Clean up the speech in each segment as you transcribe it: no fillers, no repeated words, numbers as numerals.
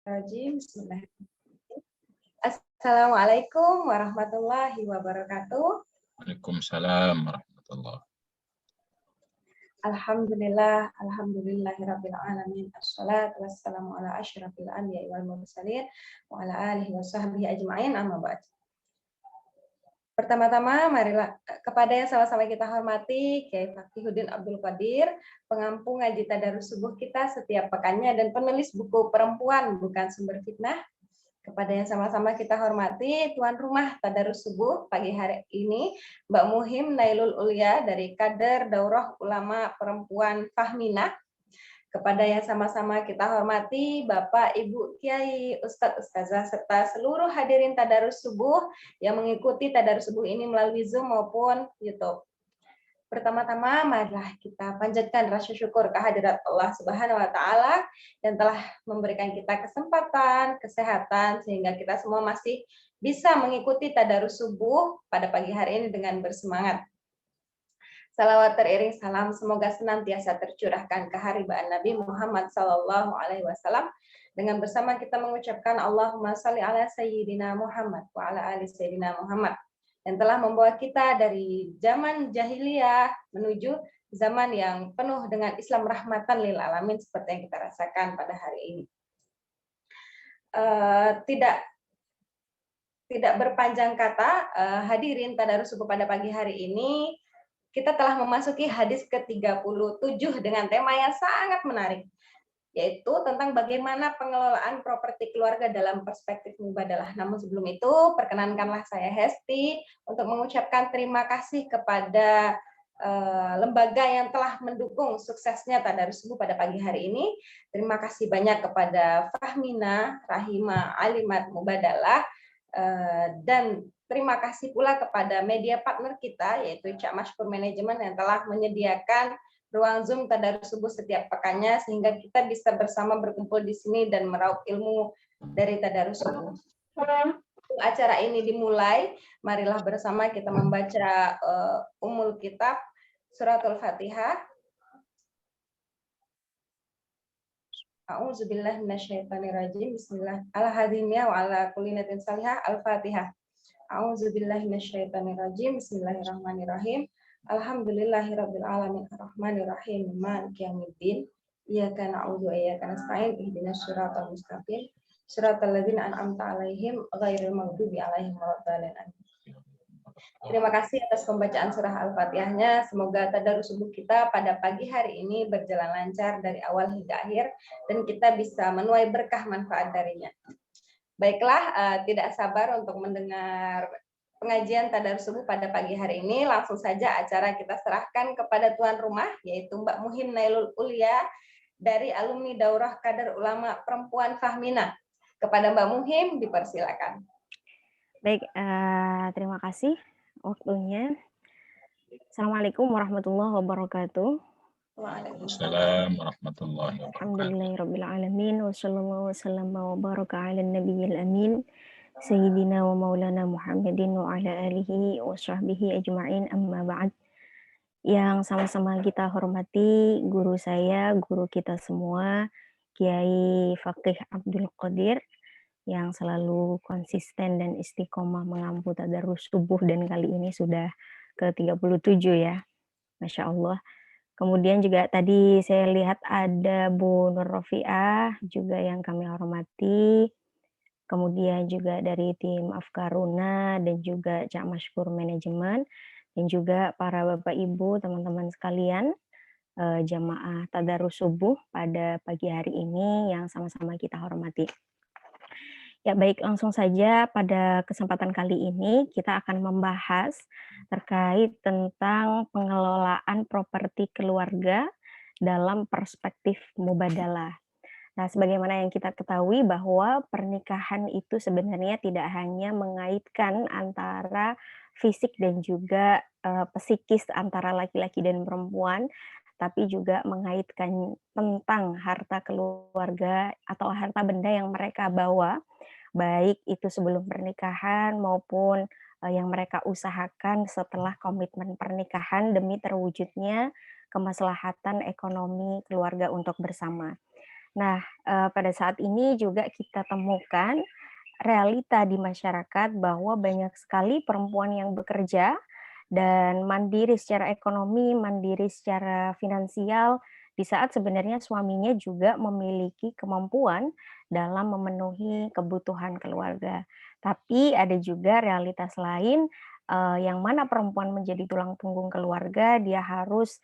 Bismillahirrahmanirrahim. Assalamualaikum warahmatullahi wabarakatuh. Waalaikumsalam warahmatullahi. Alhamdulillahirabbil alamin. Assalatu wassalamu ala asyrafil anbiya'i wal mursalin wa ala alihi wa sahbihi ajma'in, amma ba'd. Pertama-tama marilah kepada yang sama-sama kita hormati Kyai Fakihuddin Abdul Qadir, pengampu ngaji tadarus subuh kita setiap pekannya dan penulis buku Perempuan Bukan Sumber Fitnah. Kepada yang sama-sama kita hormati tuan rumah tadarus subuh pagi hari ini, Mbak Muhim Nailul Ulia dari Kader Daurah Ulama Perempuan Fahmina. Kepada yang sama-sama kita hormati Bapak, Ibu, Kiai, Ustadz, Ustazah, serta seluruh hadirin tadarus subuh yang mengikuti tadarus subuh ini melalui Zoom maupun YouTube. Pertama-tama, marilah kita panjatkan rasa syukur kehadirat Allah Subhanahu wa Ta'ala yang telah memberikan kita kesempatan, kesehatan, sehingga kita semua masih bisa mengikuti tadarus subuh pada pagi hari ini dengan bersemangat. Salawat teriring salam semoga senantiasa tercurahkan ke haribaan Nabi Muhammad Sallallahu Alaihi Wasallam dengan bersama kita mengucapkan Allahumma salli ala Sayyidina Muhammad wa ala ali Sayyidina Muhammad yang telah membawa kita dari zaman jahiliyah menuju zaman yang penuh dengan Islam rahmatan lil alamin seperti yang kita rasakan pada hari ini. Tidak berpanjang kata, hadirin tadarus subuh pada pagi hari ini kita telah memasuki hadis ke-37 dengan tema yang sangat menarik, yaitu tentang bagaimana pengelolaan properti keluarga dalam perspektif mubadalah. Namun sebelum itu, perkenankanlah saya Hesti untuk mengucapkan terima kasih kepada lembaga yang telah mendukung suksesnya tadarus subuh pada pagi hari ini. Terima kasih banyak kepada Fahmina, Rahima, Alimat Mubadalah, dan terima kasih pula kepada media partner kita, yaitu Cak Mashkur Manajemen yang telah menyediakan ruang Zoom tadarus subuh setiap pekannya, sehingga kita bisa bersama berkumpul di sini dan meraup ilmu dari tadarus subuh. Acara ini dimulai, marilah bersama kita membaca Ummul Kitab, Suratul Fatihah. A'udzubillahi minasyaitonirrajim. Bismillah. Al-hadimiyah wa ala kulli natin salihah. Al-Fatihah. A'udzubillahi minasyaitonirrajim. Bismillahirrahmanirrahim. Alhamdulillahirabbil alamin arrahmanirrahim maliki yaumiddin. Iyyaka na'budu wa iyyaka nasta'in ihdinas siratal mustaqim. Siratal ladzina an'amta 'alaihim ghairil maghdubi 'alaihim waladdallin. Terima kasih atas pembacaan surah Al-Fatihahnya. Semoga tadarus subuh kita pada pagi hari ini berjalan lancar dari awal hingga akhir dan kita bisa menuai berkah manfaat darinya. Baiklah, tidak sabar untuk mendengar pengajian tadarus subuh pada pagi hari ini. Langsung saja acara kita serahkan kepada tuan rumah, yaitu Mbak Muhim Nailul Ulia dari alumni Daurah Kader Ulama Perempuan Fahmina. Kepada Mbak Muhim, dipersilakan. Baik, terima kasih waktunya. Assalamualaikum warahmatullahi wabarakatuh. Waalaikumsalam warahmatullahi wabarakatuh. Alhamdulillahirabbil alamin wa sallallahu wasallam wa baraka ala nabiyil amin sayyidina wa maulana Muhammadin wa ala alihi wa sahbihi ajma'in, amma ba'd. Yang sama-sama kita hormati guru saya, guru kita semua, Kiai Fakih Abdul Qadir, yang selalu konsisten dan istiqomah mengampu tadarus subuh dan kali ini sudah ke-37 ya. Masya Allah. Kemudian juga tadi saya lihat ada Bu Nur Rofiah juga yang kami hormati. Kemudian juga dari tim Afkaruna dan juga Cak Mashkur Manajemen dan juga para Bapak Ibu, teman-teman sekalian, jamaah tadarus subuh pada pagi hari ini yang sama-sama kita hormati. Ya baik, langsung saja pada kesempatan kali ini kita akan membahas terkait tentang pengelolaan properti keluarga dalam perspektif mubadalah. Nah, sebagaimana yang kita ketahui bahwa pernikahan itu sebenarnya tidak hanya mengaitkan antara fisik dan juga psikis antara laki-laki dan perempuan, tapi juga mengaitkan tentang harta keluarga atau harta benda yang mereka bawa, baik itu sebelum pernikahan maupun yang mereka usahakan setelah komitmen pernikahan demi terwujudnya kemaslahatan ekonomi keluarga untuk bersama. Nah, pada saat ini juga kita temukan realita di masyarakat bahwa banyak sekali perempuan yang bekerja dan mandiri secara ekonomi, mandiri secara finansial, di saat sebenarnya suaminya juga memiliki kemampuan dalam memenuhi kebutuhan keluarga. Tapi ada juga realitas lain, yang mana perempuan menjadi tulang punggung keluarga, dia harus,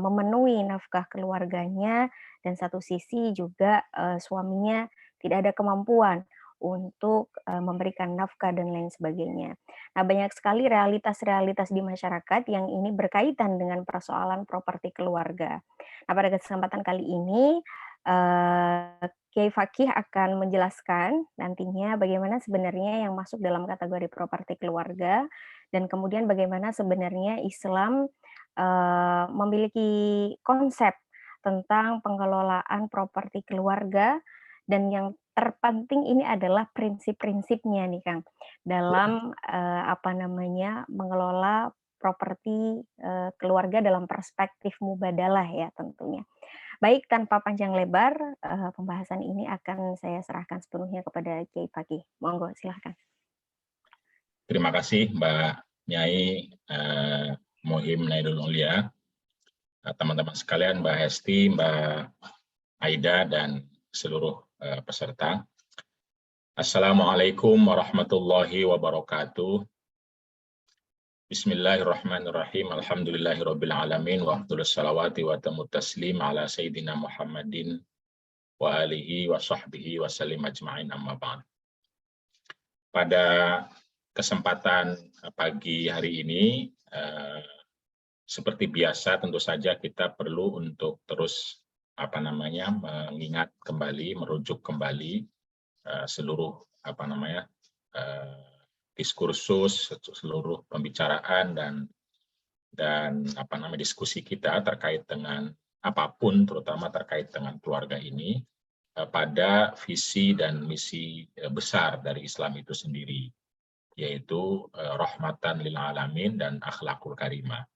memenuhi nafkah keluarganya, dan satu sisi juga, suaminya tidak ada kemampuan untuk, memberikan nafkah dan lain sebagainya. Nah, banyak sekali realitas-realitas di masyarakat yang ini berkaitan dengan persoalan properti keluarga. Nah, pada kesempatan kali ini, Kiai Fakih akan menjelaskan nantinya bagaimana sebenarnya yang masuk dalam kategori properti keluarga, dan kemudian bagaimana sebenarnya Islam, memiliki konsep tentang pengelolaan properti keluarga, dan yang terpenting ini adalah prinsip-prinsipnya nih, Kang, dalam, mengelola properti, keluarga dalam perspektif mubadalah ya tentunya. Baik, tanpa panjang lebar, pembahasan ini akan saya serahkan sepenuhnya kepada Kiai Fakih. Monggo, silahkan. Terima kasih Mbak Nyai Muhim Naidul Ulia, teman-teman sekalian, Mbak Hesti, Mbak Aida, dan seluruh peserta. Assalamualaikum warahmatullahi wabarakatuh. Bismillahirrahmanirrahim. Alhamdulillahirabbil alamin wa afdhalus salawati wa tamut taslim ala sayyidina Muhammadin wa alihi wa sahbihi wa sallim ajma'in, amma ba'd. Pada kesempatan pagi hari ini, seperti biasa tentu saja kita perlu untuk terus mengingat kembali, merujuk kembali seluruh diskursus, seluruh pembicaraan dan diskusi kita terkait dengan apapun, terutama terkait dengan keluarga ini, pada visi dan misi besar dari Islam itu sendiri, yaitu rahmatan lil alamin dan akhlakul karimah.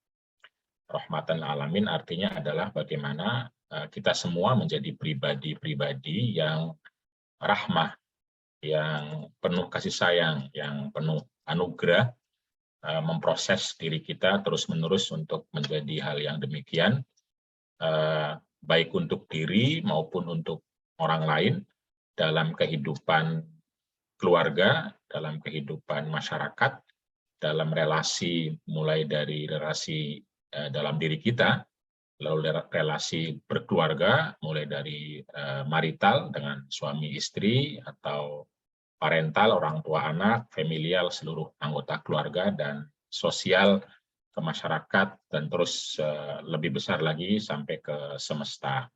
Rahmatan lil alamin artinya adalah bagaimana kita semua menjadi pribadi-pribadi yang rahmah, yang penuh kasih sayang, yang penuh anugerah, memproses diri kita terus-menerus untuk menjadi hal yang demikian, baik untuk diri maupun untuk orang lain dalam kehidupan keluarga, dalam kehidupan masyarakat, dalam relasi, mulai dari relasi dalam diri kita, lalu relasi berkeluarga, mulai dari marital dengan suami istri, atau parental, orang tua anak, familial, seluruh anggota keluarga, dan sosial ke masyarakat, dan terus lebih besar lagi sampai ke semesta.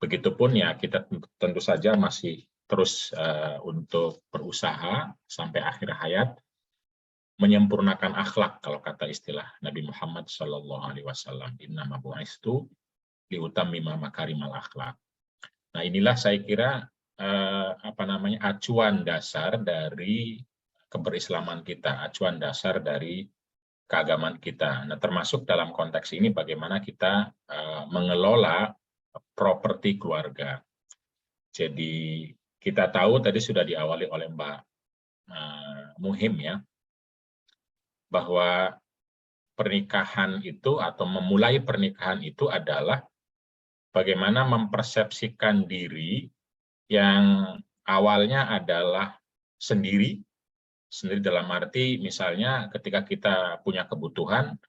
Begitupun ya, kita tentu saja masih terus untuk berusaha sampai akhir hayat menyempurnakan akhlak, kalau kata istilah Nabi Muhammad SAW, innama bu'istu liutammima makarimal akhlak. Nah, inilah saya kira acuan dasar dari keberislaman kita, acuan dasar dari keagamaan kita. Nah, termasuk dalam konteks ini bagaimana kita mengelola properti keluarga. Jadi kita tahu tadi sudah diawali oleh Mbak Muhim ya, bahwa pernikahan itu atau memulai pernikahan itu adalah bagaimana mempersepsikan diri yang awalnya adalah sendiri dalam arti misalnya ketika kita punya kebutuhan,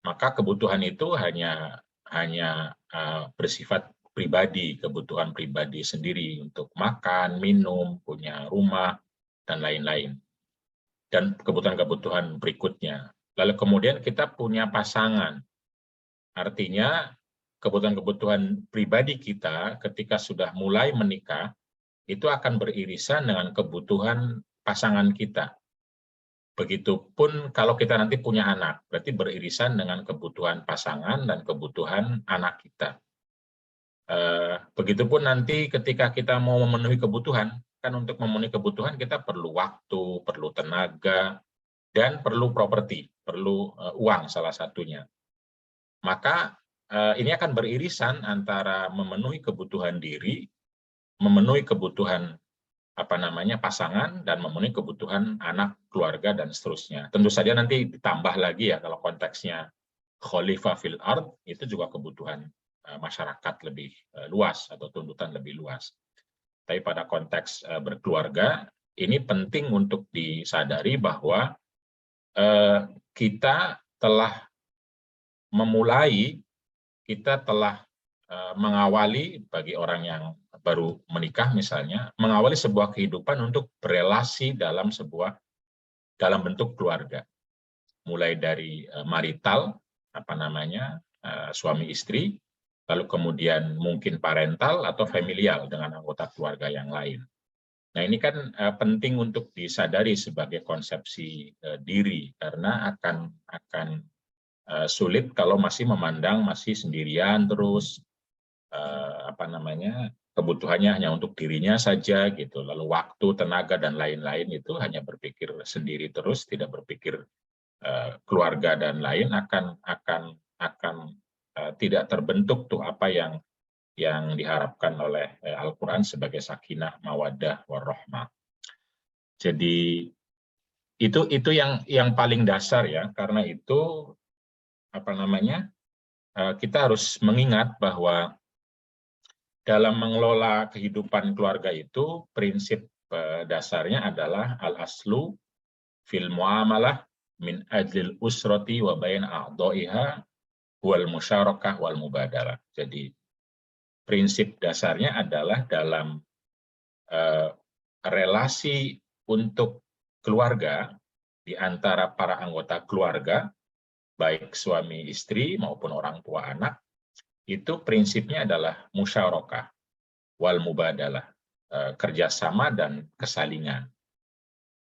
maka kebutuhan itu hanya bersifat pribadi, kebutuhan pribadi sendiri untuk makan, minum, punya rumah, dan lain-lain. Dan kebutuhan-kebutuhan berikutnya. Lalu kemudian kita punya pasangan. Artinya kebutuhan-kebutuhan pribadi kita ketika sudah mulai menikah, itu akan beririsan dengan kebutuhan pasangan kita. Begitupun kalau kita nanti punya anak, berarti beririsan dengan kebutuhan pasangan dan kebutuhan anak kita. Begitupun nanti ketika kita mau memenuhi kebutuhan, kan untuk memenuhi kebutuhan kita perlu waktu, perlu tenaga, dan perlu properti, perlu uang salah satunya. Maka ini akan beririsan antara memenuhi kebutuhan diri, memenuhi kebutuhan pasangan, dan memenuhi kebutuhan anak, keluarga, dan seterusnya. Tentu saja nanti ditambah lagi ya, kalau konteksnya khalifah fil ard, itu juga kebutuhan masyarakat lebih luas atau tuntutan lebih luas. Tapi pada konteks berkeluarga, ini penting untuk disadari bahwa kita telah memulai, kita telah mengawali, bagi orang yang baru menikah misalnya, mengawali sebuah kehidupan untuk berelasi dalam bentuk keluarga. Mulai dari marital, suami istri, lalu kemudian mungkin parental atau familial dengan anggota keluarga yang lain. Nah, ini kan penting untuk disadari sebagai konsepsi diri, karena akan sulit kalau masih memandang masih sendirian terus, kebutuhannya hanya untuk dirinya saja gitu, lalu waktu, tenaga, dan lain-lain itu hanya berpikir sendiri terus, tidak berpikir keluarga dan lain, akan tidak terbentuk tuh apa yang diharapkan oleh Al-Quran sebagai sakinah, mawaddah, warahmah. Jadi itu yang paling dasar ya. Karena itu kita harus mengingat bahwa dalam mengelola kehidupan keluarga itu prinsip dasarnya adalah al-aslu fil muamalah min ajlil usrati wa bain a'dha'iha wal musyarakah wal mubadalah. Jadi prinsip dasarnya adalah dalam relasi untuk keluarga di antara para anggota keluarga, baik suami istri maupun orang tua anak, itu prinsipnya adalah musyarakah wal mubadalah, kerjasama dan kesalingan.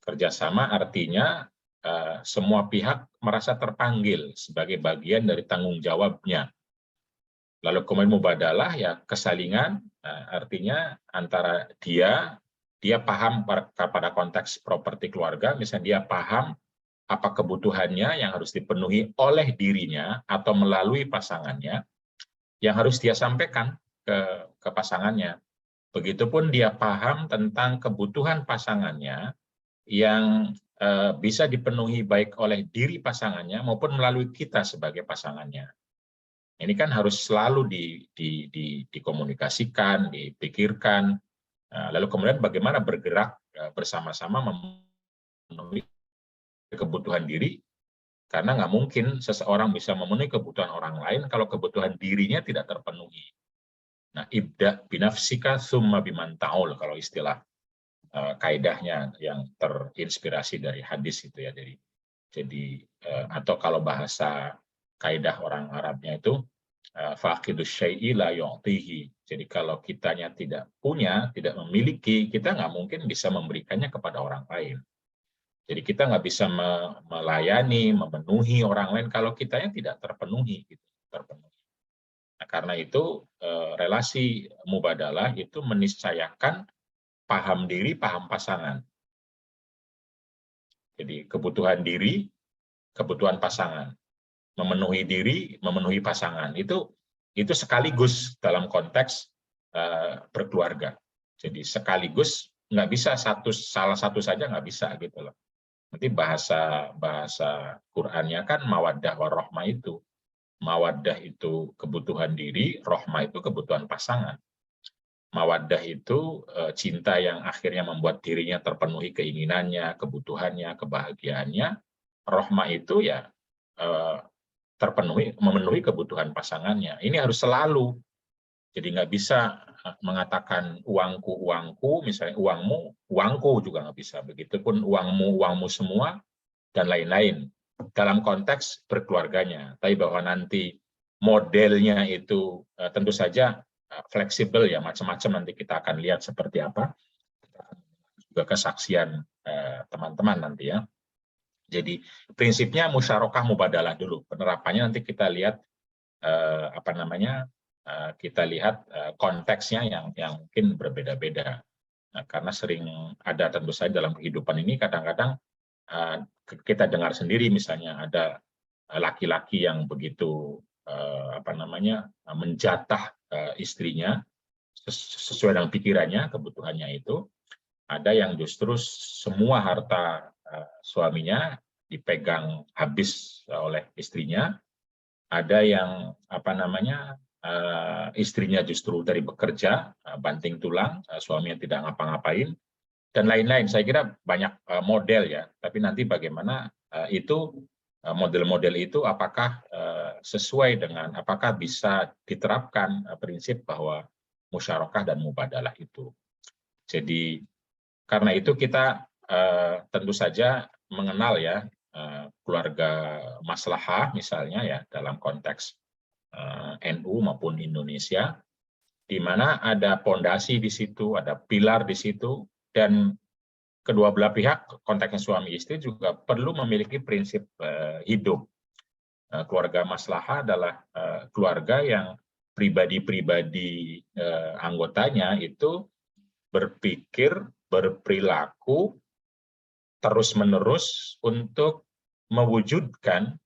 Kerjasama artinya semua pihak merasa terpanggil sebagai bagian dari tanggung jawabnya. Lalu kemudian mubadalah ya kesalingan, artinya antara dia paham pada konteks properti keluarga, misalnya dia paham apa kebutuhannya yang harus dipenuhi oleh dirinya atau melalui pasangannya, yang harus dia sampaikan ke pasangannya. Begitupun dia paham tentang kebutuhan pasangannya yang bisa dipenuhi baik oleh diri pasangannya maupun melalui kita sebagai pasangannya. Ini kan harus selalu dikomunikasikan, dipikirkan, lalu kemudian bagaimana bergerak bersama-sama memenuhi kebutuhan diri, karena nggak mungkin seseorang bisa memenuhi kebutuhan orang lain kalau kebutuhan dirinya tidak terpenuhi. Nah, ibda binafsika summa biman ta'ul, kalau istilah kaidahnya yang terinspirasi dari hadis itu ya. Jadi atau kalau bahasa kaidah orang Arabnya itu faqidus syai'i la yu'tihi. Jadi kalau kitanya tidak punya, tidak memiliki, kita nggak mungkin bisa memberikannya kepada orang lain. Jadi kita nggak bisa melayani, memenuhi orang lain kalau kitanya tidak terpenuhi. Nah, karena itu relasi mubadalah itu meniscayakan paham diri, paham pasangan. Jadi kebutuhan diri, kebutuhan pasangan. Memenuhi diri, memenuhi pasangan. Itu sekaligus dalam konteks berkeluarga. Jadi sekaligus, nggak bisa salah satu saja nggak bisa gitu loh. Nanti bahasa Qur'annya kan mawaddah warahmah itu. Mawaddah itu kebutuhan diri, rahmah itu kebutuhan pasangan. Mawaddah itu cinta yang akhirnya membuat dirinya terpenuhi keinginannya, kebutuhannya, kebahagiaannya. Rahmah itu ya memenuhi kebutuhan pasangannya. Ini harus selalu. Jadi nggak bisa mengatakan uangku, misalnya uangku juga nggak bisa. Begitupun uangmu semua, dan lain-lain. Dalam konteks berkeluarganya. Tapi bahwa nanti modelnya itu tentu saja fleksibel ya, macam-macam nanti kita akan lihat seperti apa. Juga kesaksian teman-teman nanti ya. Jadi prinsipnya musyarakah mubadalah dulu. Penerapannya nanti kita lihat kita lihat konteksnya yang mungkin berbeda-beda. Nah, karena sering ada tentu saja dalam kehidupan ini kadang-kadang kita dengar sendiri misalnya ada laki-laki yang begitu menjatah istrinya sesuai dengan pikirannya, kebutuhannya itu. Ada yang justru semua harta suaminya dipegang habis oleh istrinya. Ada yang istrinya justru dari bekerja banting tulang, suaminya tidak ngapa-ngapain, dan lain-lain. Saya kira banyak model ya, tapi nanti bagaimana itu model-model itu apakah sesuai dengan, apakah bisa diterapkan prinsip bahwa musyarakah dan mubadalah itu. Jadi karena itu kita tentu saja mengenal ya keluarga maslahah misalnya ya dalam konteks NU maupun Indonesia, di mana ada pondasi di situ, ada pilar di situ, dan kedua belah pihak konteksnya suami istri juga perlu memiliki prinsip hidup. Keluarga maslahah adalah keluarga yang pribadi-pribadi anggotanya itu berpikir, berperilaku terus-menerus untuk mewujudkan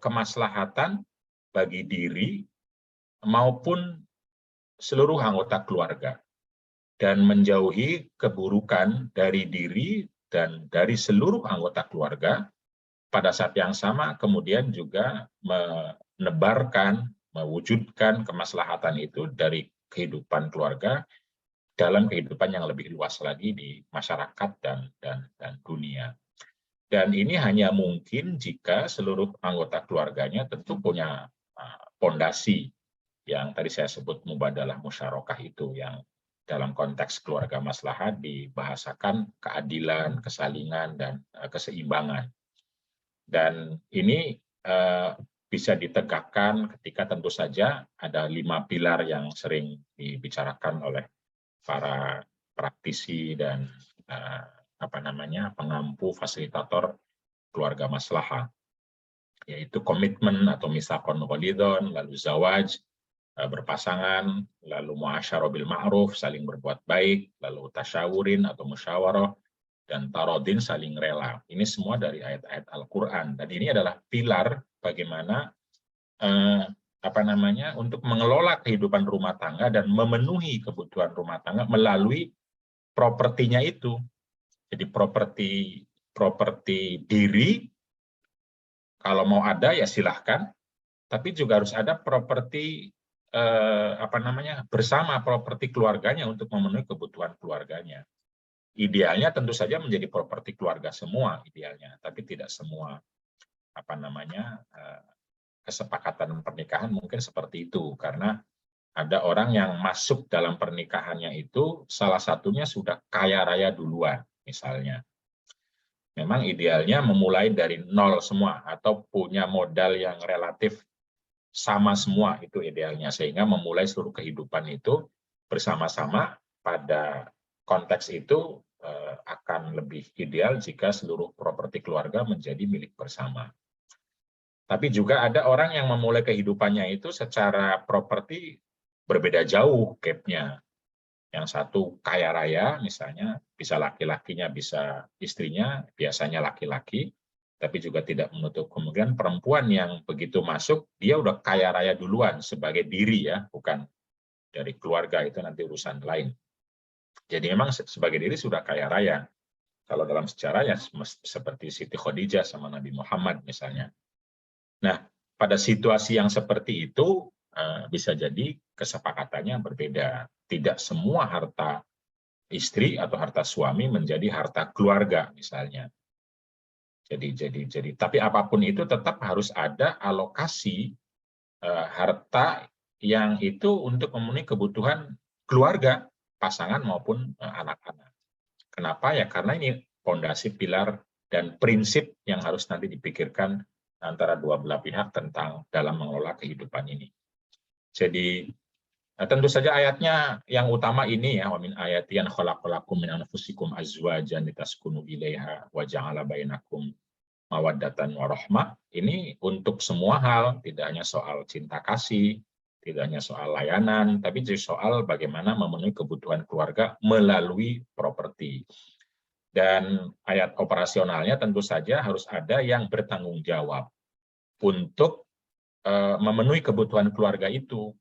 kemaslahatan bagi diri maupun seluruh anggota keluarga, dan menjauhi keburukan dari diri dan dari seluruh anggota keluarga. Pada saat yang sama kemudian juga menebarkan, mewujudkan kemaslahatan itu dari kehidupan keluarga dalam kehidupan yang lebih luas lagi di masyarakat dan dunia. Dan ini hanya mungkin jika seluruh anggota keluarganya tentu punya pondasi yang tadi saya sebut mubadalah musyarakah itu, yang dalam konteks keluarga maslahat dibahasakan keadilan, kesalingan, dan keseimbangan. Dan ini bisa ditegakkan ketika tentu saja ada 5 pilar yang sering dibicarakan oleh para praktisi dan pengampu fasilitator keluarga maslahah, yaitu komitmen atau misakon ghalidhon, lalu zawaj, berpasangan, lalu muasyarah bil ma'ruf, saling berbuat baik, lalu tasyawurin atau musyawarah, dan tarodin, saling rela. Ini semua dari ayat-ayat Al-Quran. Dan ini adalah pilar bagaimana untuk mengelola kehidupan rumah tangga dan memenuhi kebutuhan rumah tangga melalui propertinya itu. Jadi properti diri, kalau mau ada ya silahkan, tapi juga harus ada properti bersama, properti keluarganya untuk memenuhi kebutuhan keluarganya. Idealnya tentu saja menjadi properti keluarga semua idealnya, tapi tidak semua kesepakatan pernikahan mungkin seperti itu, karena ada orang yang masuk dalam pernikahannya itu salah satunya sudah kaya raya duluan misalnya. Memang idealnya memulai dari nol semua atau punya modal yang relatif sama semua, itu idealnya, sehingga memulai seluruh kehidupan itu bersama-sama. Pada konteks itu akan lebih ideal jika seluruh properti keluarga menjadi milik bersama. Tapi juga ada orang yang memulai kehidupannya itu secara properti berbeda jauh gap-nya. Yang satu kaya raya misalnya, bisa laki-lakinya, bisa istrinya, biasanya laki-laki, tapi juga tidak menutup kemungkinan perempuan yang begitu masuk, dia udah kaya raya duluan sebagai diri ya, bukan dari keluarga, itu nanti urusan lain. Jadi memang sebagai diri sudah kaya raya. Kalau dalam sejarah ya seperti Siti Khadijah sama Nabi Muhammad misalnya. Nah, pada situasi yang seperti itu bisa jadi kesepakatannya berbeda. Tidak semua harta istri atau harta suami menjadi harta keluarga misalnya. Jadi tapi apapun itu tetap harus ada alokasi harta yang itu untuk memenuhi kebutuhan keluarga, pasangan maupun anak-anak. Kenapa? Ya karena ini fondasi, pilar, dan prinsip yang harus nanti dipikirkan antara dua belah pihak tentang dalam mengelola kehidupan ini. Jadi tentu saja ayatnya yang utama ini ya, wa min ayatiyan khalaqalakum min anfusikum azwajan litaskunu ilaiha wa ja'ala bainakum mawaddatan warahmah. Ini untuk semua hal, tidak hanya soal cinta kasih, tidak hanya soal layanan, tapi juga soal bagaimana memenuhi kebutuhan keluarga melalui properti. Dan ayat operasionalnya tentu saja harus ada yang bertanggung jawab untuk memenuhi kebutuhan keluarga itu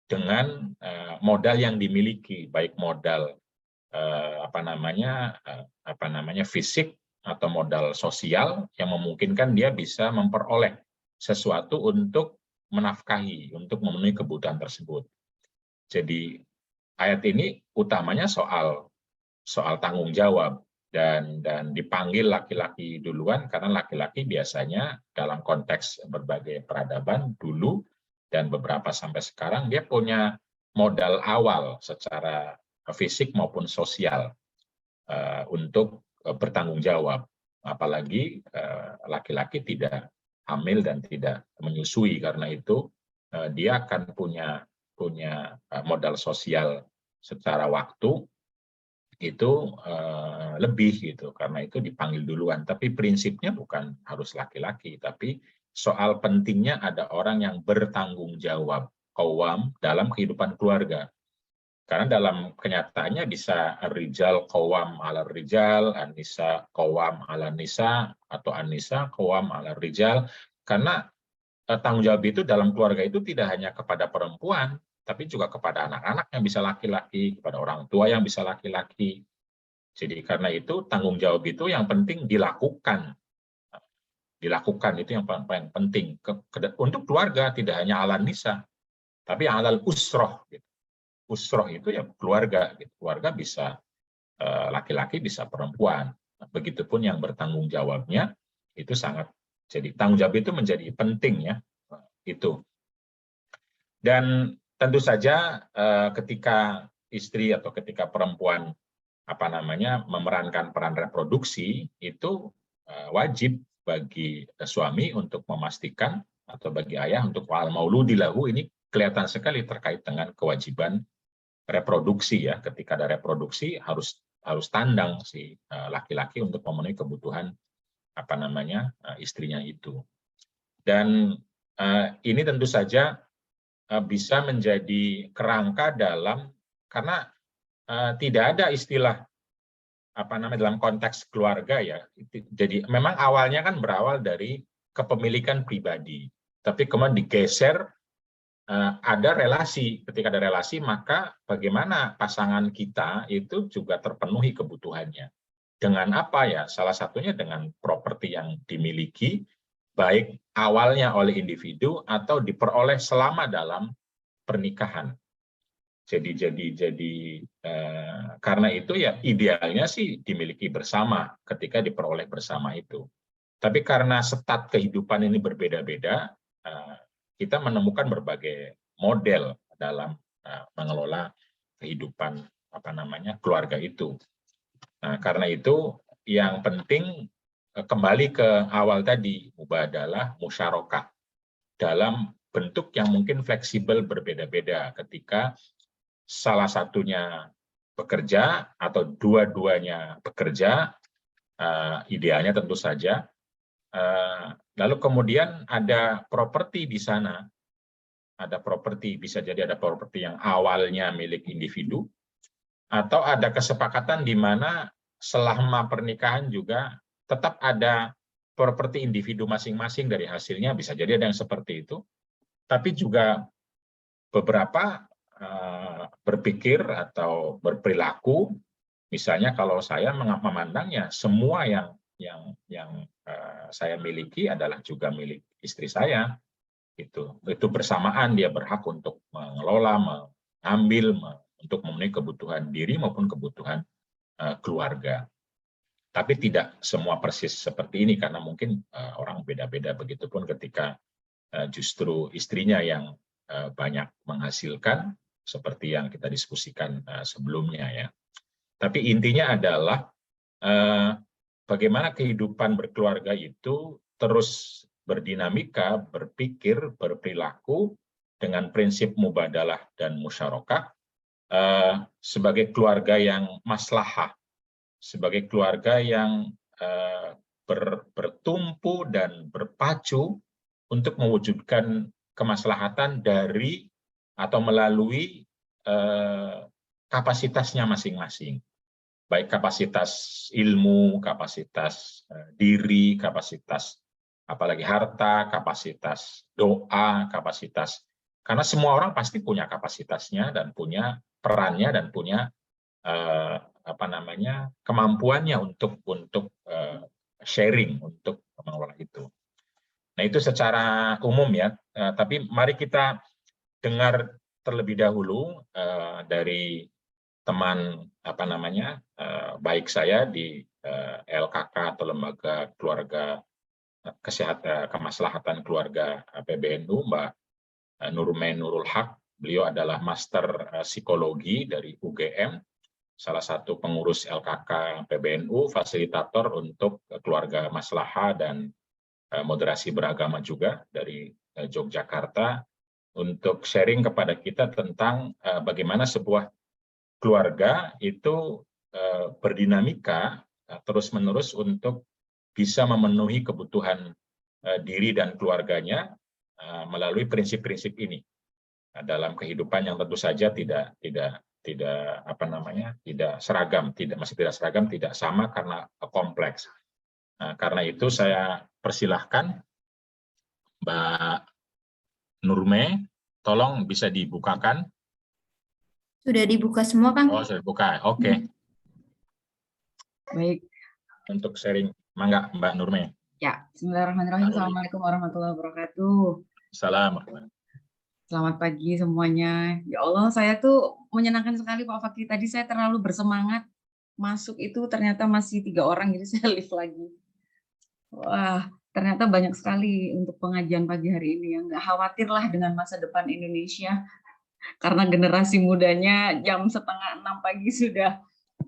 dengan modal yang dimiliki, baik modal fisik atau modal sosial yang memungkinkan dia bisa memperoleh sesuatu untuk menafkahi, untuk memenuhi kebutuhan tersebut. Jadi ayat ini utamanya soal tanggung jawab, dan dipanggil laki-laki duluan karena laki-laki biasanya dalam konteks berbagai peradaban dulu dan beberapa sampai sekarang dia punya modal awal secara fisik maupun sosial untuk bertanggung jawab, apalagi laki-laki tidak hamil dan tidak menyusui, karena itu dia akan punya modal sosial secara waktu itu lebih gitu, karena itu dipanggil duluan. Tapi prinsipnya bukan harus laki-laki, tapi soal pentingnya ada orang yang bertanggung jawab, qawwam, dalam kehidupan keluarga. Karena dalam kenyataannya bisa rijal qawwam 'alal rijal, an-nisa qawwam 'alan nisa, atau an-nisa qawwam 'alal rijal. Karena tanggung jawab itu dalam keluarga itu tidak hanya kepada perempuan, tapi juga kepada anak-anak yang bisa laki-laki, kepada orang tua yang bisa laki-laki. Jadi karena itu tanggung jawab itu yang penting dilakukan. Dilakukan itu yang paling penting. Untuk keluarga tidak hanya 'alan nisa, tapi 'alal usroh. Gitu. Usroh itu ya keluarga. Gitu. Keluarga bisa laki-laki, bisa perempuan. Begitupun yang bertanggung jawabnya itu sangat. Jadi tanggung jawab itu menjadi penting ya. Itu. Dan tentu saja ketika istri atau ketika perempuan memerankan peran reproduksi, itu wajib bagi suami untuk memastikan, atau bagi ayah untuk wal mauludi lahu, ini kelihatan sekali terkait dengan kewajiban reproduksi ya. Ketika ada reproduksi harus tandang si laki-laki untuk memenuhi kebutuhan istrinya itu. Dan ini tentu saja bisa menjadi kerangka karena tidak ada istilah dalam konteks keluarga ya. Jadi memang awalnya kan berawal dari kepemilikan pribadi, tapi kemudian digeser, ada relasi. Ketika ada relasi, maka bagaimana pasangan kita itu juga terpenuhi kebutuhannya. Dengan apa ya? Salah satunya dengan properti yang dimiliki, baik awalnya oleh individu atau diperoleh selama dalam pernikahan. Jadi karena itu ya idealnya sih dimiliki bersama ketika diperoleh bersama itu. Tapi karena setat kehidupan ini berbeda-beda, kita menemukan berbagai model dalam mengelola kehidupan keluarga itu. Nah, karena itu yang penting kembali ke awal tadi, mubadalah, musyarakah dalam bentuk yang mungkin fleksibel berbeda-beda. Ketika salah satunya bekerja atau dua-duanya bekerja, idealnya tentu saja. Lalu kemudian ada properti di sana. Ada properti, bisa jadi ada properti yang awalnya milik individu, atau ada kesepakatan di mana selama pernikahan juga tetap ada properti individu masing-masing dari hasilnya, bisa jadi ada yang seperti itu. Tapi juga beberapa berpikir atau berperilaku, misalnya kalau saya memandangnya semua yang saya miliki adalah juga milik istri saya, itu bersamaan dia berhak untuk mengelola, mengambil, untuk memenuhi kebutuhan diri maupun kebutuhan keluarga. Tapi tidak semua persis seperti ini karena mungkin orang beda-beda. Begitupun ketika justru istrinya yang banyak menghasilkan, seperti yang kita diskusikan sebelumnya ya. Tapi intinya adalah bagaimana kehidupan berkeluarga itu terus berdinamika, berpikir, berperilaku dengan prinsip mubadalah dan musyarakah sebagai keluarga yang maslahah, sebagai keluarga yang bertumpu dan berpacu untuk mewujudkan kemaslahatan dari atau melalui kapasitasnya masing-masing. Baik kapasitas ilmu, kapasitas diri, kapasitas apalagi harta, kapasitas doa, kapasitas, karena semua orang pasti punya kapasitasnya dan punya perannya dan punya kemampuannya untuk sharing, untuk mengelola itu. Nah, itu secara umum ya. Tapi mari kita dengar terlebih dahulu dari teman baik saya di LKK atau Lembaga Keluarga Kesehatan Kemaslahatan Keluarga PBNU, Mbak Nurme Nurul Haq. Beliau adalah Master Psikologi dari UGM, salah satu pengurus LKK PBNU, fasilitator untuk keluarga maslahah dan moderasi beragama juga dari Yogyakarta, untuk sharing kepada kita tentang bagaimana sebuah keluarga itu berdinamika terus-menerus untuk bisa memenuhi kebutuhan diri dan keluarganya melalui prinsip-prinsip ini dalam kehidupan yang tentu saja tidak seragam, tidak sama karena kompleks. Nah, karena itu saya persilahkan Mbak Nurme, tolong bisa dibukakan. Sudah dibuka semua, Kang? Oh, sudah dibuka. Oke. Baik. Untuk sharing, mangga Mbak Nurme. Ya, bismillahirrahmanirrahim. Assalamualaikum warahmatullahi wabarakatuh. Assalamualaikum. Selamat pagi semuanya. Ya Allah, saya tuh menyenangkan sekali Pak Fakih. Tadi saya terlalu bersemangat masuk itu ternyata masih 3 orang, jadi saya lift lagi. Wah, ternyata banyak sekali untuk pengajian pagi hari ini. Ya, nggak khawatirlah dengan masa depan Indonesia, karena generasi mudanya jam 5:30 pagi sudah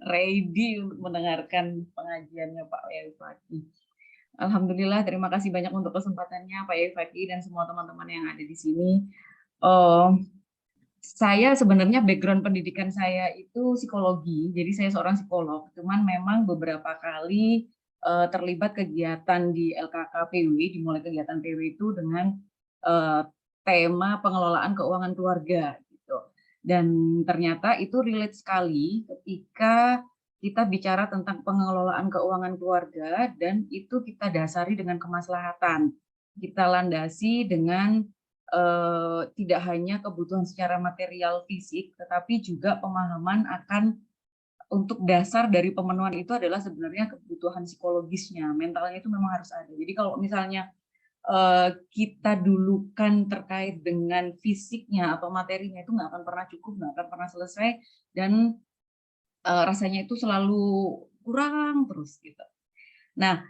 ready untuk mendengarkan pengajiannya Pak Yai Fakih. Alhamdulillah, terima kasih banyak untuk kesempatannya Pak Yai Fakih dan semua teman-teman yang ada di sini. Saya sebenarnya background pendidikan saya itu psikologi, jadi saya seorang psikolog. Cuman memang beberapa kali terlibat kegiatan di LKK PW, dimulai kegiatan PW itu dengan tema pengelolaan keuangan keluarga, gitu. Dan ternyata itu relate sekali ketika kita bicara tentang pengelolaan keuangan keluarga, dan itu kita dasari dengan kemaslahatan. Kita landasi dengan tidak hanya kebutuhan secara material fisik, tetapi juga pemahaman akan untuk dasar dari pemenuhan itu adalah sebenarnya kebutuhan psikologisnya, mentalnya itu memang harus ada. Jadi kalau misalnya kita dulukan terkait dengan fisiknya atau materinya, itu nggak akan pernah cukup, nggak akan pernah selesai, dan rasanya itu selalu kurang terus gitu. Nah,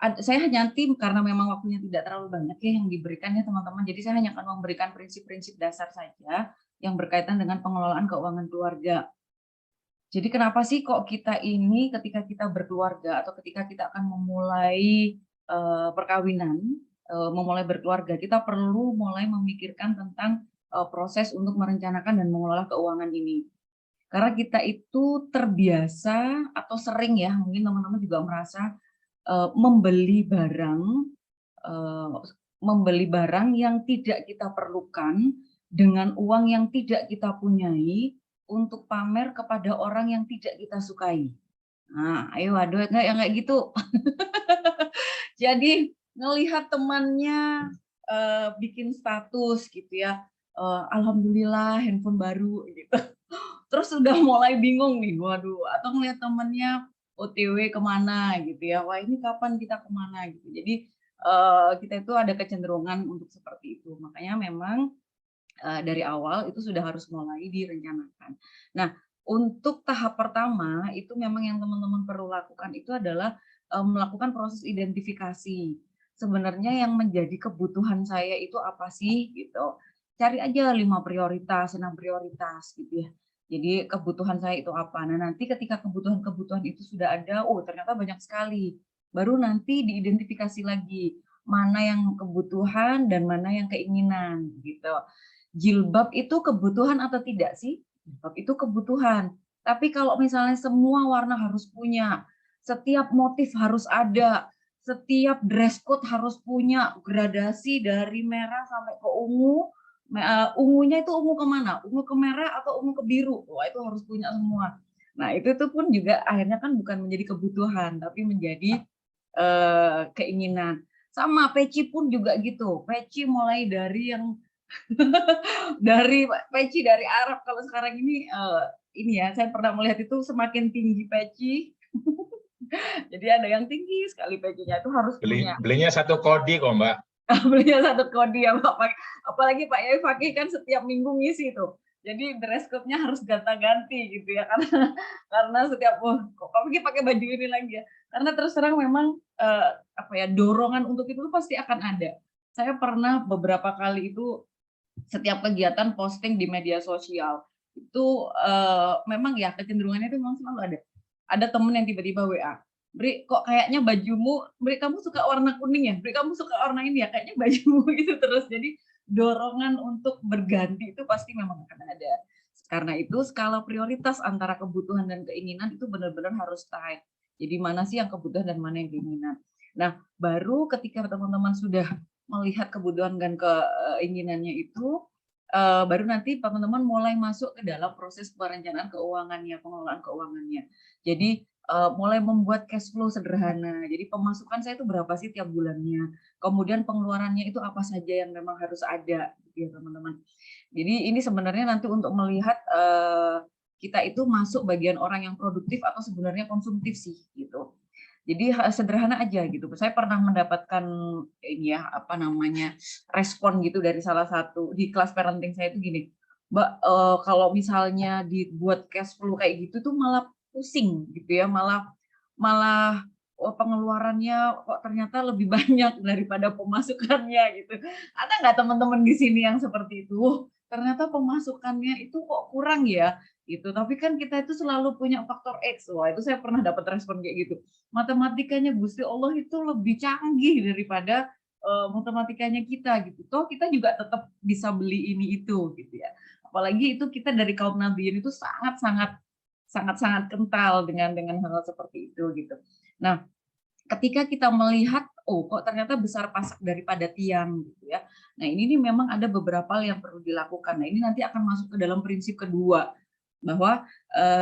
saya hanya tim karena memang waktunya tidak terlalu banyak ya yang diberikan ya teman-teman. Jadi saya hanya akan memberikan prinsip-prinsip dasar saja yang berkaitan dengan pengelolaan keuangan keluarga. Jadi kenapa sih kok kita ini ketika kita berkeluarga atau ketika kita akan memulai perkawinan, memulai berkeluarga, kita perlu mulai memikirkan tentang proses untuk merencanakan dan mengelola keuangan ini. Karena kita itu terbiasa atau sering ya, mungkin teman-teman juga merasa membeli barang yang tidak kita perlukan dengan uang yang tidak kita punyai untuk pamer kepada orang yang tidak kita sukai. Nah, ayo aduh enggak yang kayak gitu. Jadi ngelihat temannya bikin status gitu ya, alhamdulillah handphone baru gitu. Terus sudah mulai bingung nih, waduh, atau ngelihat temannya OTW kemana gitu ya, wah ini kapan kita kemana gitu. Jadi kita itu ada kecenderungan untuk seperti itu. Makanya memang dari awal itu sudah harus mulai direncanakan. Nah, untuk tahap pertama itu memang yang teman-teman perlu lakukan itu adalah melakukan proses identifikasi. Sebenarnya yang menjadi kebutuhan saya itu apa sih gitu. Cari aja 5 prioritas, 6 prioritas gitu ya. Jadi kebutuhan saya itu apa? Nah, nanti ketika kebutuhan-kebutuhan itu sudah ada, oh ternyata banyak sekali. Baru nanti diidentifikasi lagi mana yang kebutuhan dan mana yang keinginan gitu. Jilbab itu kebutuhan atau tidak sih? Jilbab itu kebutuhan. Tapi kalau misalnya semua warna harus punya, setiap motif harus ada, setiap dress code harus punya gradasi dari merah sampai ke ungu, ungunya itu ungu kemana? Ungu ke merah atau ungu ke biru? Wah, itu harus punya semua. Nah, itu tuh pun juga akhirnya kan bukan menjadi kebutuhan, tapi menjadi keinginan. Sama peci pun juga gitu. Peci mulai dari yang dari peci dari Arab, kalau sekarang ini ya, saya pernah melihat itu semakin tinggi peci. Jadi ada yang tinggi sekali pecinya, itu harus punya. Belinya satu kodi kok, Mbak. Belinya satu kodi ya Pak. Apalagi Pak Yai Fakih kan setiap minggu ngisi tuh. Jadi dress code-nya harus ganti gitu ya, karena setiap kok pakai baju ini lagi ya. Karena terus terang memang dorongan untuk itu pasti akan ada. Saya pernah beberapa kali itu setiap kegiatan posting di media sosial itu memang ya kecenderungannya itu memang selalu ada. Ada temen yang tiba-tiba WA, Bri, kok kayaknya bajumu, Bri kamu suka warna kuning ya, Bri kamu suka warna ini ya, kayaknya bajumu gitu terus. Jadi dorongan untuk berganti itu pasti memang akan ada. Karena itu skala prioritas antara kebutuhan dan keinginan itu benar-benar harus tight. Jadi mana sih yang kebutuhan dan mana yang keinginan. Nah, baru ketika teman-teman sudah melihat kebutuhan dan keinginannya itu, baru nanti teman-teman mulai masuk ke dalam proses perencanaan keuangannya, pengelolaan keuangannya. Jadi mulai membuat cash flow sederhana. Jadi pemasukan saya itu berapa sih tiap bulannya, kemudian pengeluarannya itu apa saja yang memang harus ada, gitu ya teman-teman. Jadi ini sebenarnya nanti untuk melihat kita itu masuk bagian orang yang produktif atau sebenarnya konsumtif sih, gitu. Jadi sederhana aja gitu. Saya pernah mendapatkan ini ya, respon gitu dari salah satu di kelas parenting saya itu gini, Mbak, kalau misalnya dibuat cash flow kayak gitu tuh malah pusing gitu ya, malah pengeluarannya kok ternyata lebih banyak daripada pemasukannya gitu. Ada nggak teman-teman di sini yang seperti itu? Ternyata pemasukannya itu kok kurang ya gitu. Tapi kan kita itu selalu punya faktor X. Wah, itu saya pernah dapat respon kayak gitu. Matematikanya Gusti Allah itu lebih canggih daripada matematikanya kita gitu. Toh kita juga tetap bisa beli ini itu gitu ya. Apalagi itu kita dari kaum nabiyin itu sangat kental dengan hal seperti itu gitu. Nah, ketika kita melihat kok ternyata besar pasak daripada tiang gitu ya. Nah, ini nih memang ada beberapa hal yang perlu dilakukan. Nah, ini nanti akan masuk ke dalam prinsip kedua, bahwa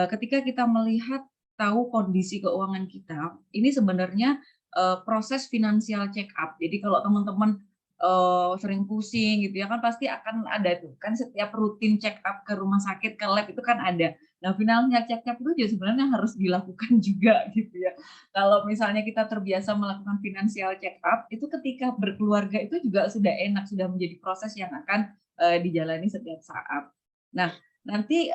ketika kita melihat tahu kondisi keuangan kita, ini sebenarnya proses finansial check up. Jadi kalau teman-teman sering pusing gitu ya kan, pasti akan ada tuh kan setiap rutin check up ke rumah sakit, ke lab itu kan ada. Nah, finalnya check up itu juga sebenarnya harus dilakukan juga gitu ya. Kalau misalnya kita terbiasa melakukan financial check up, itu ketika berkeluarga itu juga sudah enak, sudah menjadi proses yang akan dijalani setiap saat. Nah, nanti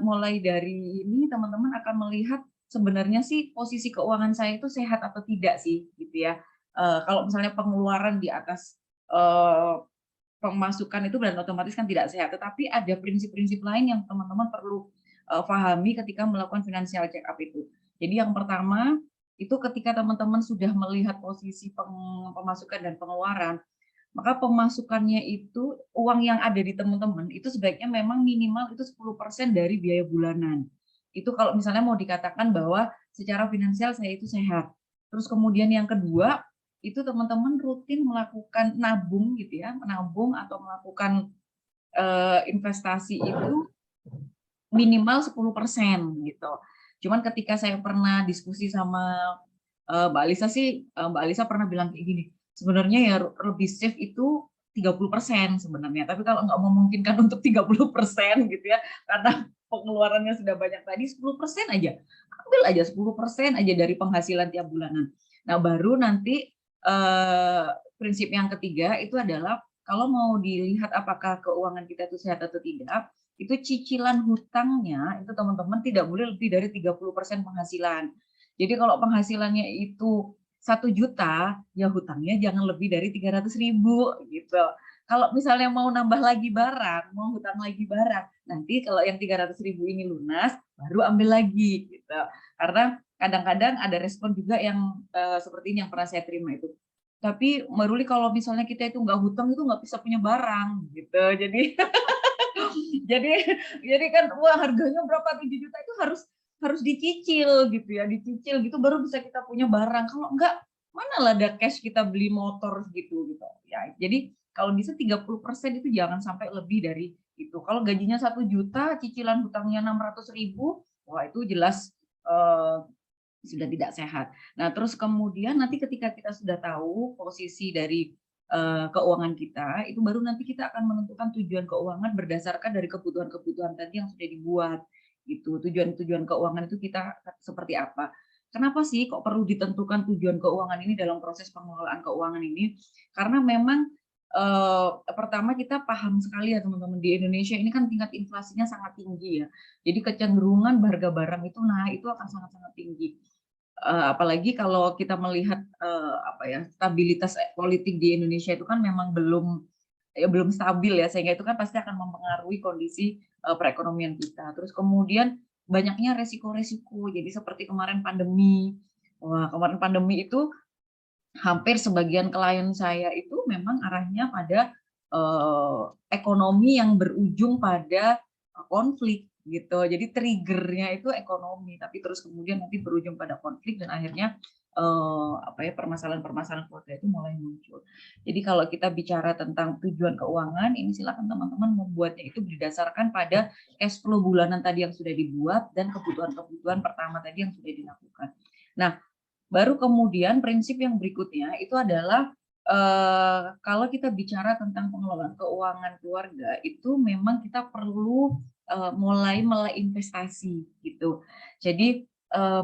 mulai dari ini teman-teman akan melihat sebenarnya sih posisi keuangan saya itu sehat atau tidak sih gitu ya. Kalau misalnya pengeluaran di atas pemasukan itu dan otomatis kan tidak sehat, tetapi ada prinsip-prinsip lain yang teman-teman perlu pahami ketika melakukan financial check up itu. Jadi yang pertama itu ketika teman-teman sudah melihat posisi pemasukan dan pengeluaran, maka pemasukannya itu uang yang ada di teman-teman itu sebaiknya memang minimal itu 10% dari biaya bulanan. Itu kalau misalnya mau dikatakan bahwa secara finansial saya itu sehat. Terus kemudian yang kedua, itu teman-teman rutin melakukan nabung gitu ya, menabung atau melakukan investasi itu minimal 10% gitu. Cuman ketika saya pernah diskusi sama Mbak Alisa sih, Mbak Alisa pernah bilang kayak gini, sebenarnya ya lebih safe itu 30% sebenarnya, tapi kalau nggak memungkinkan untuk 30% gitu ya, karena pengeluarannya sudah banyak tadi, 10% aja, ambil aja 10% aja dari penghasilan tiap bulanan. Nah, baru nanti prinsip yang ketiga itu adalah kalau mau dilihat apakah keuangan kita itu sehat atau tidak, itu cicilan hutangnya itu teman-teman tidak boleh lebih dari 30% penghasilan. Jadi kalau penghasilannya itu 1 juta, ya hutangnya jangan lebih dari 300.000 gitu. Kalau misalnya mau nambah lagi barang, mau hutang lagi barang, nanti kalau yang 300.000 ini lunas, baru ambil lagi gitu. Karena kadang-kadang ada respon juga yang seperti ini yang pernah saya terima itu. Tapi Mbak Ruli kalau misalnya kita itu nggak hutang itu nggak bisa punya barang gitu. Jadi kan wah harganya berapa 7 juta itu harus dicicil gitu ya, dicicil gitu baru bisa kita punya barang. Kalau enggak mana lah ada cash kita beli motor gitu ya. Jadi kalau bisa 30% itu jangan sampai lebih dari itu. Kalau gajinya 1 juta, cicilan hutangnya 600.000, wah itu jelas sudah tidak sehat. Nah, terus kemudian nanti ketika kita sudah tahu posisi dari keuangan kita, itu baru nanti kita akan menentukan tujuan keuangan berdasarkan dari kebutuhan-kebutuhan tadi yang sudah dibuat. Gitu. Tujuan-tujuan keuangan itu kita seperti apa? Kenapa sih kok perlu ditentukan tujuan keuangan ini dalam proses pengelolaan keuangan ini? Karena memang pertama kita paham sekali ya teman-teman, di Indonesia ini kan tingkat inflasinya sangat tinggi ya. Jadi kecenderungan harga barang itu naik itu akan sangat-sangat tinggi. Apalagi kalau kita melihat stabilitas politik di Indonesia itu kan memang belum stabil ya, sehingga itu kan pasti akan mempengaruhi kondisi perekonomian kita. Terus kemudian banyaknya resiko-resiko. Jadi seperti kemarin pandemi. Wah, kemarin pandemi itu hampir sebagian klien saya itu memang arahnya pada ekonomi yang berujung pada konflik gitu. Jadi triggernya itu ekonomi, tapi terus kemudian nanti berujung pada konflik dan akhirnya permasalahan-permasalahan keluarga itu mulai muncul. Jadi kalau kita bicara tentang tujuan keuangan, ini silakan teman-teman membuatnya itu berdasarkan pada cash flow bulanan tadi yang sudah dibuat dan kebutuhan-kebutuhan pertama tadi yang sudah dilakukan. Nah, baru kemudian prinsip yang berikutnya itu adalah kalau kita bicara tentang pengelolaan keuangan keluarga, itu memang kita perlu mulai investasi gitu. Jadi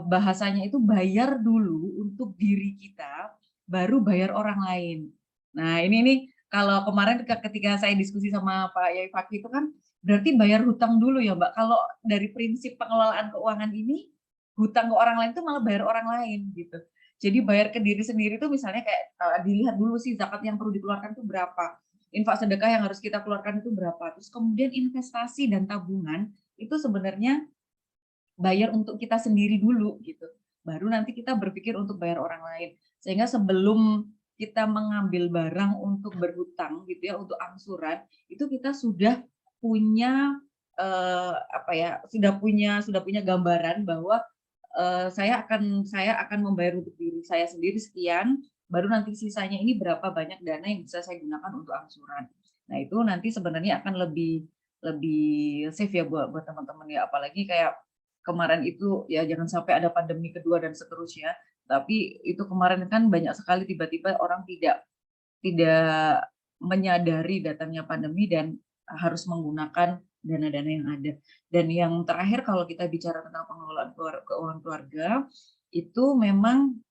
bahasanya itu bayar dulu untuk diri kita, baru bayar orang lain. Nah ini kalau kemarin ketika saya diskusi sama Pak Yai Fakih itu kan berarti bayar hutang dulu ya Mbak. Kalau dari prinsip pengelolaan keuangan ini, hutang ke orang lain itu malah bayar orang lain gitu. Jadi bayar ke diri sendiri itu misalnya kayak dilihat dulu sih zakat yang perlu dikeluarkan itu berapa, infak sedekah yang harus kita keluarkan itu berapa, terus kemudian investasi dan tabungan itu sebenarnya bayar untuk kita sendiri dulu gitu. Baru nanti kita berpikir untuk bayar orang lain. Sehingga sebelum kita mengambil barang untuk berhutang gitu ya, untuk angsuran, itu kita sudah punya sudah punya gambaran bahwa saya akan membayar untuk diri saya sendiri sekian, baru nanti sisanya ini berapa banyak dana yang bisa saya gunakan untuk angsuran. Nah itu nanti sebenarnya akan lebih safe ya buat teman-teman ya, apalagi kayak kemarin itu ya jangan sampai ada pandemi kedua dan seterusnya. Tapi itu kemarin kan banyak sekali tiba-tiba orang tidak menyadari datangnya pandemi dan harus menggunakan dana-dana yang ada. Dan yang terakhir kalau kita bicara tentang pengelolaan keuangan keluarga, itu memang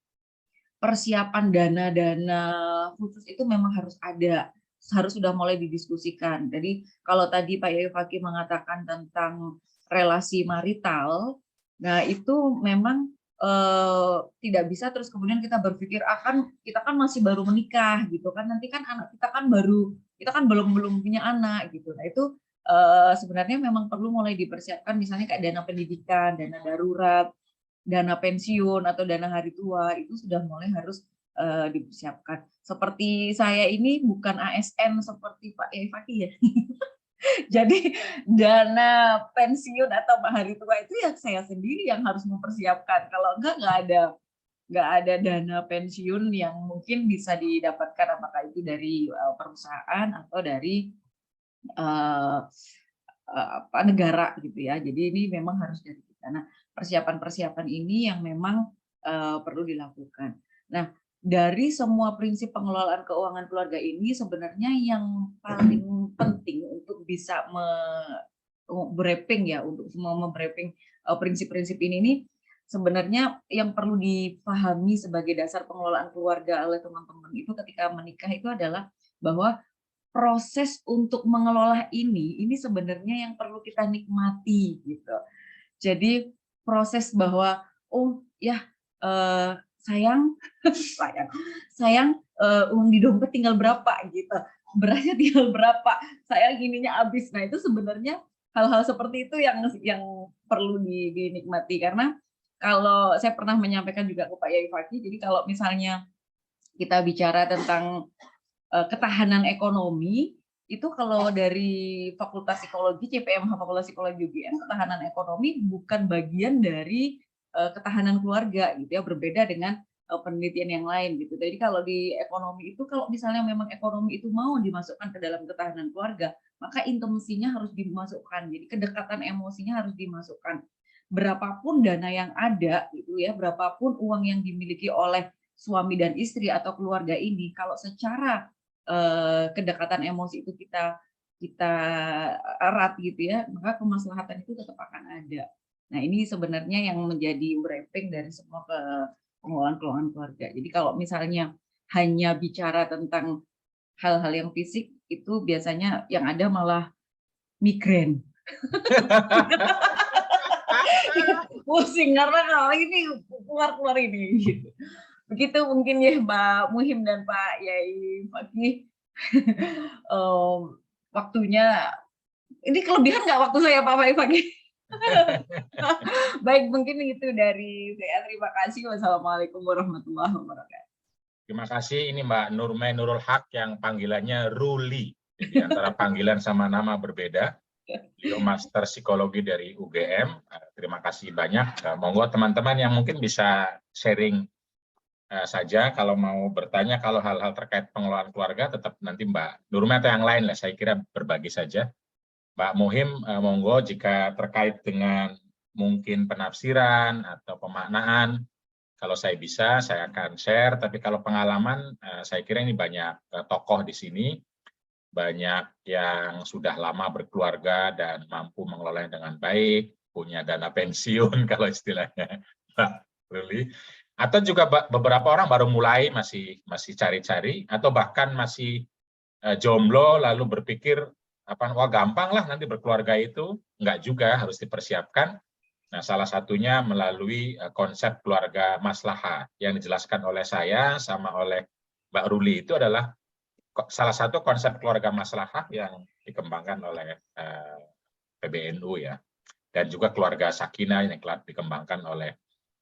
persiapan dana-dana khusus itu memang harus ada, harus sudah mulai didiskusikan. Jadi kalau tadi Pak Yai Fakih mengatakan tentang relasi marital, nah itu memang tidak bisa terus kemudian kita berpikir kita kan masih baru menikah gitu kan, nanti kan anak kita kan belum punya anak gitu. Nah itu sebenarnya memang perlu mulai dipersiapkan, misalnya kayak dana pendidikan, dana darurat, dana pensiun atau dana hari tua itu sudah mulai harus dipersiapkan. Seperti saya ini bukan ASN seperti Pak Yai Fakih ya. Jadi dana pensiun atau hari tua itu ya saya sendiri yang harus mempersiapkan. Kalau nggak ada dana pensiun yang mungkin bisa didapatkan, apakah itu dari perusahaan atau dari negara gitu ya. Jadi ini memang harus dari kita. Nah, persiapan-persiapan ini yang memang perlu dilakukan. Nah, dari semua prinsip pengelolaan keuangan keluarga ini sebenarnya yang paling penting untuk bisa me-wrapping prinsip-prinsip ini sebenarnya yang perlu dipahami sebagai dasar pengelolaan keluarga oleh teman-teman itu ketika menikah itu adalah bahwa proses untuk mengelola ini sebenarnya yang perlu kita nikmati gitu. Jadi proses bahwa sayang uang di dompet tinggal berapa gitu, berasnya tinggal berapa, sayang ininya habis. Nah itu sebenarnya hal-hal seperti itu yang perlu dinikmati, karena kalau saya pernah menyampaikan juga ke Pak Yai Fakih, jadi kalau misalnya kita bicara tentang ketahanan ekonomi, itu kalau dari Fakultas Psikologi, CPMH Fakultas Psikologi UGM, ketahanan ekonomi bukan bagian dari ketahanan keluarga gitu ya, berbeda dengan penelitian yang lain gitu. Jadi kalau di ekonomi itu, kalau misalnya memang ekonomi itu mau dimasukkan ke dalam ketahanan keluarga, maka intimasinya harus dimasukkan. Jadi kedekatan emosinya harus dimasukkan. Berapapun dana yang ada itu gitu ya, berapapun uang yang dimiliki oleh suami dan istri atau keluarga ini, kalau secara kedekatan emosi itu kita erat gitu ya, maka kemaslahatan itu tetap akan ada. Nah, ini sebenarnya yang menjadi wrapping dari semua pengelolaan keuangan keluarga. Jadi kalau misalnya hanya bicara tentang hal-hal yang fisik, itu biasanya yang ada malah migrain. Pusing karena kalau ini keluar ini gitu. Begitu mungkin ya Mbak Muhim dan Pak Yai Fakih. Waktunya ini kelebihan nggak waktu saya Pak Yai Fakih? Baik, mungkin itu dari saya. Terima kasih. Wassalamualaikum warahmatullahi wabarakatuh. Terima kasih. Ini Mbak Nurmai Nurul Haq yang panggilannya Ruli. Jadi antara panggilan sama nama berbeda. Beliau Master Psikologi dari UGM. Terima kasih banyak. Monggo teman-teman yang mungkin bisa sharing saja kalau mau bertanya, kalau hal-hal terkait pengelolaan keluarga tetap nanti Mbak Nurmai atau yang lain lah, saya kira berbagi saja. Mbak Muhim, monggo jika terkait dengan mungkin penafsiran atau pemaknaan, kalau saya bisa saya akan share, tapi kalau pengalaman saya kira ini banyak tokoh di sini, banyak yang sudah lama berkeluarga dan mampu mengelolanya dengan baik, punya dana pensiun kalau istilahnya Mbak Ruli, atau juga beberapa orang baru mulai masih cari-cari, atau bahkan masih jomblo lalu berpikir wah gampang lah nanti berkeluarga itu, enggak juga, harus dipersiapkan. Nah, salah satunya melalui konsep keluarga maslahah yang dijelaskan oleh saya sama oleh Mbak Ruli, itu adalah salah satu konsep keluarga maslahah yang dikembangkan oleh PBNU ya, dan juga keluarga sakinah yang dikembangkan oleh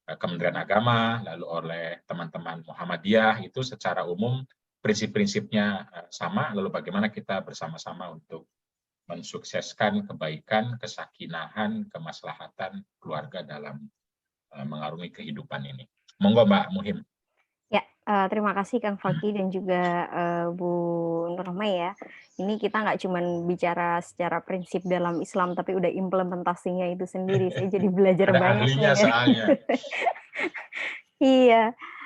Kementerian Agama, lalu oleh teman-teman Muhammadiyah. Itu secara umum prinsip-prinsipnya sama, lalu bagaimana kita bersama-sama untuk mensukseskan kebaikan, kesakinahan, kemaslahatan keluarga dalam mengarungi kehidupan ini. Monggo Mbak Muhim. Ya, terima kasih Kang Fakih dan juga Bu Nurmai ya. Ini kita nggak cuma bicara secara prinsip dalam Islam, tapi udah implementasinya itu sendiri. Saya jadi belajar Ada banyak ahlinya nih. soalnya. Iya.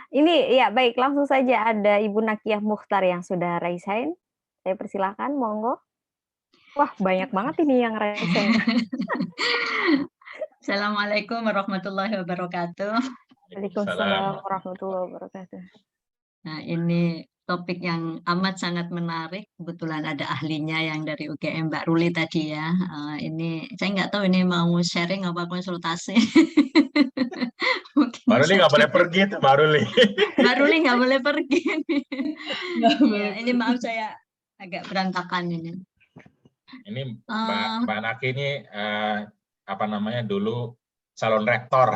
Ini ya baik, langsung saja ada Ibu Nakiyah Mukhtar yang sudah raise hand. Saya persilahkan, monggo. Wah, banyak banget ini yang raise hand. Assalamualaikum warahmatullahi wabarakatuh. Waalaikumsalam warahmatullahi wabarakatuh. Nah, ini topik yang amat sangat menarik. Kebetulan ada ahlinya yang dari UGM, Mbak Ruli tadi ya. Ini saya nggak tahu ini mau sharing apa konsultasi. Mbak Ruli nggak boleh pergi tuh, Mbak Ruli. Mbak Ruli nggak boleh pergi. Ya, ini maaf saya agak berantakan ini. Ini Mbak Naki ini dulu calon rektor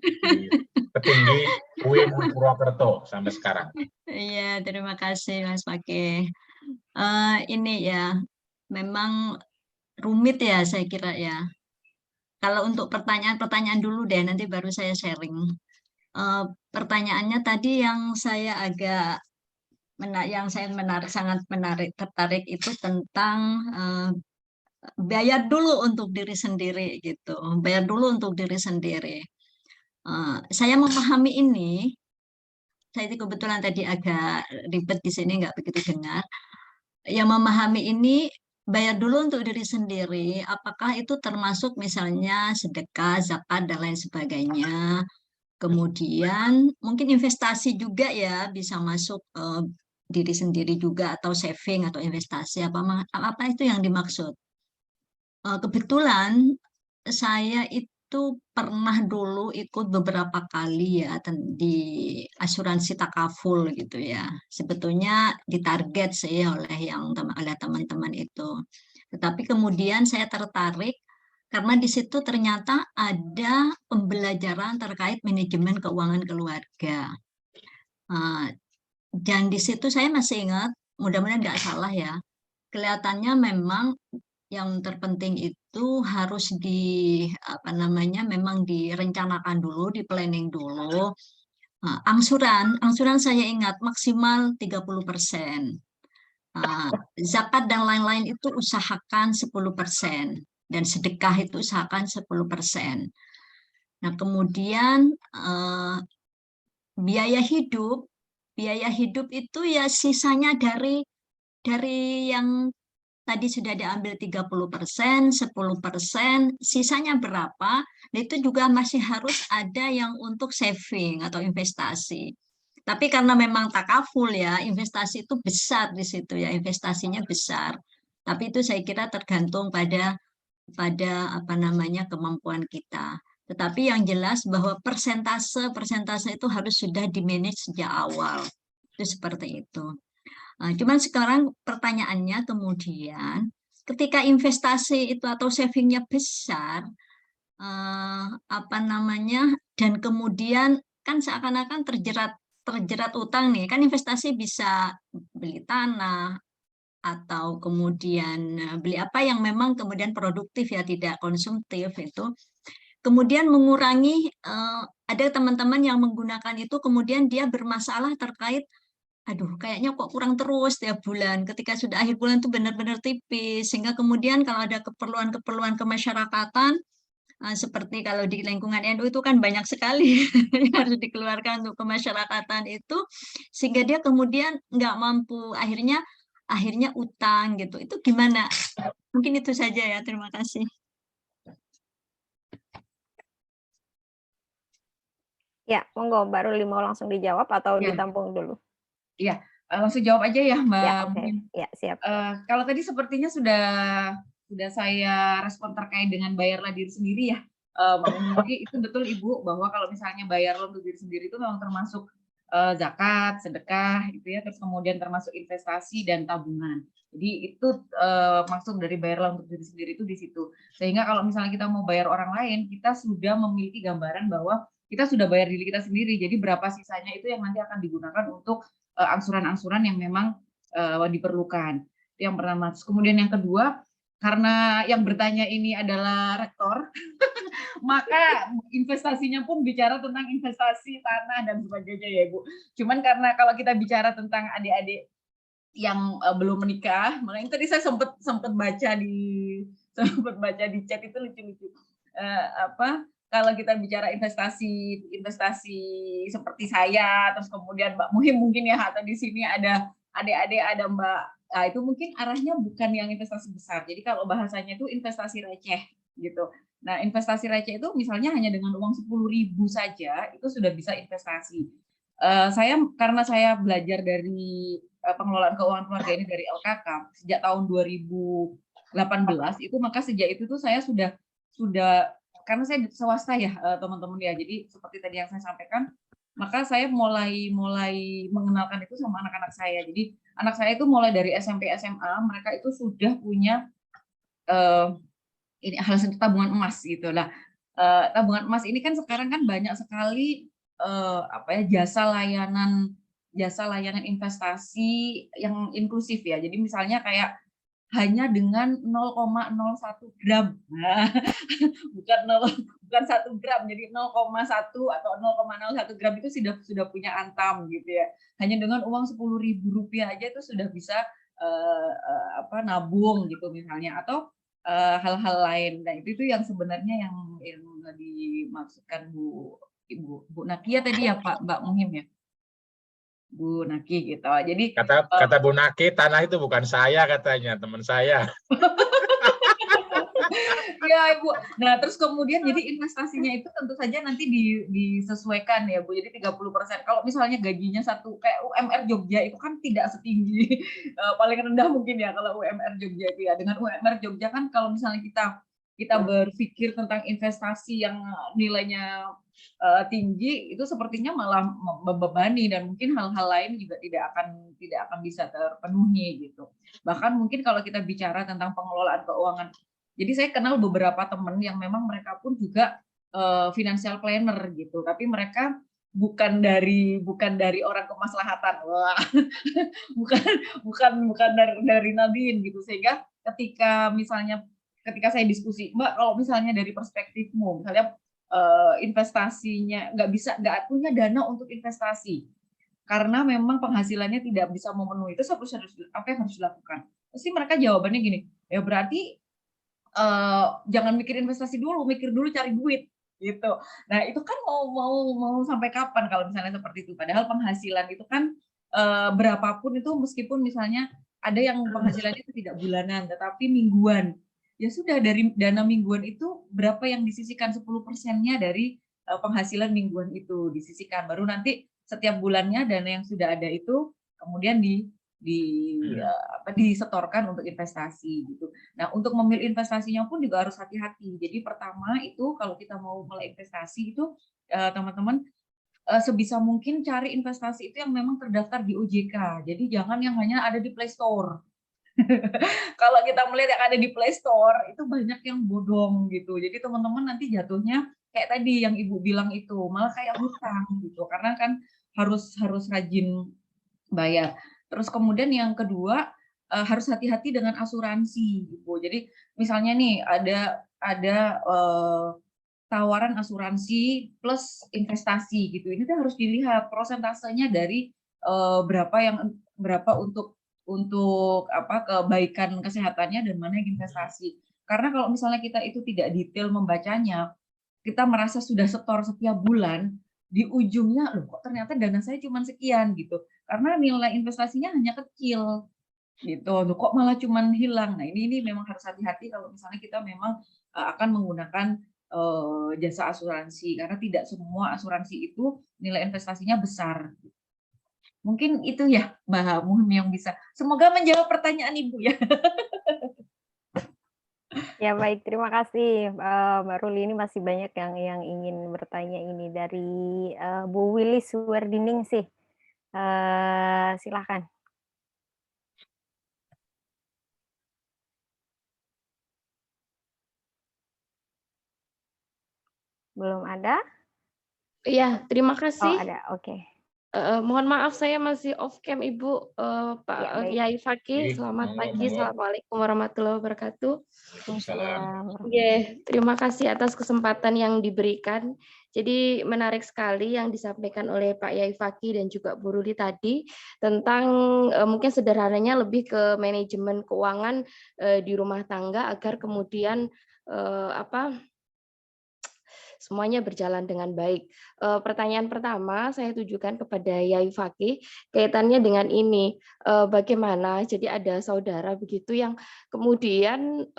di petinggi UIN Purwokerto sampai sekarang. Iya, terima kasih Mas Fakih. Ini ya memang rumit ya saya kira ya. Kalau untuk pertanyaan dulu deh, nanti baru saya sharing. Pertanyaannya tadi yang saya agak sangat tertarik itu tentang bayar dulu untuk diri sendiri gitu. Bayar dulu untuk diri sendiri. Saya memahami ini. Saya kebetulan tadi agak ribet di sini, nggak begitu dengar. Yang memahami ini, bayar dulu untuk diri sendiri, apakah itu termasuk misalnya sedekah, zakat, dan lain sebagainya. Kemudian mungkin investasi juga ya, bisa masuk diri sendiri juga, atau saving atau investasi, apa itu yang dimaksud. Kebetulan saya itu pernah dulu ikut beberapa kali ya di asuransi takaful gitu ya. Sebetulnya ditarget sih oleh teman-teman itu. Tetapi kemudian saya tertarik karena di situ ternyata ada pembelajaran terkait manajemen keuangan keluarga. Dan di situ saya masih ingat, mudah-mudahan nggak salah ya, kelihatannya memang yang terpenting itu harus memang direncanakan dulu, di planning dulu. Angsuran saya ingat maksimal 30%. Zakat dan lain-lain itu usahakan 10%, dan sedekah itu usahakan 10%. Nah, kemudian biaya hidup itu ya sisanya dari yang tadi sudah diambil 30%, 10%, sisanya berapa? Nah, itu juga masih harus ada yang untuk saving atau investasi. Tapi karena memang takaful ya, investasi itu besar di situ ya, investasinya besar. Tapi itu saya kira tergantung pada apa namanya kemampuan kita. Tetapi yang jelas bahwa persentase itu harus sudah di-manage sejak awal. Itu seperti itu. Cuman sekarang pertanyaannya kemudian, ketika investasi itu atau savingnya besar, apa namanya, dan kemudian kan seakan-akan terjerat utang nih, kan investasi bisa beli tanah, atau kemudian beli apa yang memang kemudian produktif ya, tidak konsumtif itu. Kemudian mengurangi, ada teman-teman yang menggunakan itu kemudian dia bermasalah terkait, aduh kayaknya kok kurang terus tiap bulan. Ketika sudah akhir bulan itu benar-benar tipis, sehingga kemudian kalau ada keperluan-keperluan kemasyarakatan, seperti kalau di lingkungan NU itu kan banyak sekali yang harus dikeluarkan untuk kemasyarakatan itu, sehingga dia kemudian nggak mampu, akhirnya utang gitu. Itu gimana? Mungkin itu saja ya, terima kasih. Ya, monggo Mbak Ruli mau langsung dijawab atau Ya. ditampung dulu? Iya, langsung jawab aja ya Mbak. Ya, oke. Ya, siap. Kalau tadi sepertinya sudah saya respon terkait dengan bayarlah diri sendiri ya. Jadi itu betul Ibu, bahwa kalau misalnya bayarlah untuk diri sendiri itu memang termasuk zakat, sedekah gitu ya, terus kemudian termasuk investasi dan tabungan. Jadi itu maksud dari bayarlah untuk diri sendiri itu di situ. Sehingga kalau misalnya kita mau bayar orang lain, kita sudah memiliki gambaran bahwa kita sudah bayar diri kita sendiri. Jadi berapa sisanya itu yang nanti akan digunakan untuk angsuran-angsuran yang memang diperlukan. Itu yang pertama. Kemudian yang kedua, karena yang bertanya ini adalah rektor, maka investasinya pun bicara tentang investasi tanah dan sebagainya ya Ibu. Cuman karena kalau kita bicara tentang adik-adik yang belum menikah, makanya tadi saya sempat baca di chat itu lucu-lucu. Kalau kita bicara investasi seperti saya, terus kemudian Mbak Muhim mungkin ya, atau di sini ada adik-adik, ada Mbak, nah itu mungkin arahnya bukan yang investasi besar. Jadi kalau bahasanya itu investasi receh gitu. Nah, investasi receh itu misalnya hanya dengan uang 10.000 saja itu sudah bisa investasi. Karena saya belajar dari pengelolaan keuangan keluarga ini dari LKK sejak tahun 2018 itu, maka sejak itu tuh saya sudah karena saya swasta ya teman-teman ya, jadi seperti tadi yang saya sampaikan, maka saya mulai mengenalkan itu sama anak-anak saya. Jadi anak saya itu mulai dari SMP SMA mereka itu sudah punya ini hasil tabungan emas gitu lah. Tabungan emas ini kan sekarang kan banyak sekali jasa layanan investasi yang inklusif ya. Jadi misalnya kayak hanya dengan 0,01 gram, nah, bukan 1 gram, jadi 0,1 atau 0,01 gram itu sudah punya Antam gitu ya. Hanya dengan uang 10.000 rupiah aja itu sudah bisa nabung gitu misalnya, atau hal-hal lain. Nah itu yang sebenarnya yang dimaksudkan Bu Nakia tadi ya Mbak Muhim ya. Bu Naki gitu. Jadi kata Bu Naki, tanah itu bukan saya katanya, teman saya. Ya Ibu. Nah terus kemudian jadi investasinya itu tentu saja nanti disesuaikan ya Bu. Jadi 30%. Kalau misalnya gajinya kayak UMR Jogja itu kan tidak setinggi paling rendah mungkin ya kalau UMR Jogja itu ya. Dengan UMR Jogja kan kalau misalnya kita berpikir tentang investasi yang nilainya tinggi, itu sepertinya malah membebani dan mungkin hal-hal lain juga tidak akan bisa terpenuhi gitu. Bahkan mungkin kalau kita bicara tentang pengelolaan keuangan, jadi saya kenal beberapa teman yang memang mereka pun juga financial planner gitu, tapi mereka bukan dari orang kemaslahatan, wah, bukan dari Nadine gitu. Sehingga ketika saya diskusi, Mbak, kalau misalnya dari perspektifmu, misalnya investasinya nggak punya dana untuk investasi karena memang penghasilannya tidak bisa memenuhi, itu apa yang harus dilakukan? Pasti mereka jawabannya gini, ya berarti jangan mikir investasi dulu, mikir dulu cari duit gitu. Nah itu kan mau sampai kapan kalau misalnya seperti itu? Padahal penghasilan itu kan berapapun itu, meskipun misalnya ada yang penghasilannya itu tidak bulanan tetapi mingguan, ya sudah dari dana mingguan itu berapa yang disisihkan, 10%-nya dari penghasilan mingguan itu disisihkan, baru nanti setiap bulannya dana yang sudah ada itu kemudian disetorkan untuk investasi gitu. Nah, untuk memilih investasinya pun juga harus hati-hati. Jadi pertama itu kalau kita mau mulai investasi itu teman-teman sebisa mungkin cari investasi itu yang memang terdaftar di OJK. Jadi jangan yang hanya ada di Play Store. Kalau kita melihat yang ada di Play Store itu banyak yang bodong gitu. Jadi teman-teman nanti jatuhnya kayak tadi yang Ibu bilang itu malah kayak hutang gitu. Karena kan harus rajin bayar. Terus kemudian yang kedua harus hati-hati dengan asuransi gitu. Jadi misalnya nih ada tawaran asuransi plus investasi gitu. Ini tuh harus dilihat prosentasenya dari berapa untuk kebaikan kesehatannya dan mana yang investasi. Karena kalau misalnya kita itu tidak detail membacanya, kita merasa sudah setor setiap bulan, di ujungnya loh kok ternyata dana saya cuma sekian gitu. Karena nilai investasinya hanya kecil gitu. Loh kok malah cuma hilang. Nah, ini memang harus hati-hati kalau misalnya kita memang akan menggunakan jasa asuransi, karena tidak semua asuransi itu nilai investasinya besar. Mungkin itu ya Mbak Muhim yang bisa. Semoga menjawab pertanyaan Ibu ya. Ya baik, terima kasih Mbak Ruli. Ini masih banyak yang ingin bertanya ini dari Bu Wilis Werdining sih. Silakan. Belum ada? Iya, terima Oh, kasih. ada. Oke. Mohon maaf saya masih off cam Ibu, Pak Ya, baik. Kiai Fakih. Baik, Selamat monggo, pagi. monggo. Assalamualaikum warahmatullahi wabarakatuh. Waalaikumsalam. Oke, terima kasih atas kesempatan yang diberikan. Jadi menarik sekali yang disampaikan oleh Pak Yai Fakih dan juga Bu Ruli tadi tentang mungkin sederhananya lebih ke manajemen keuangan di rumah tangga agar kemudian semuanya berjalan dengan baik. Pertanyaan pertama saya tujukan kepada Yai Fakih kaitannya dengan ini, bagaimana jadi ada saudara begitu yang kemudian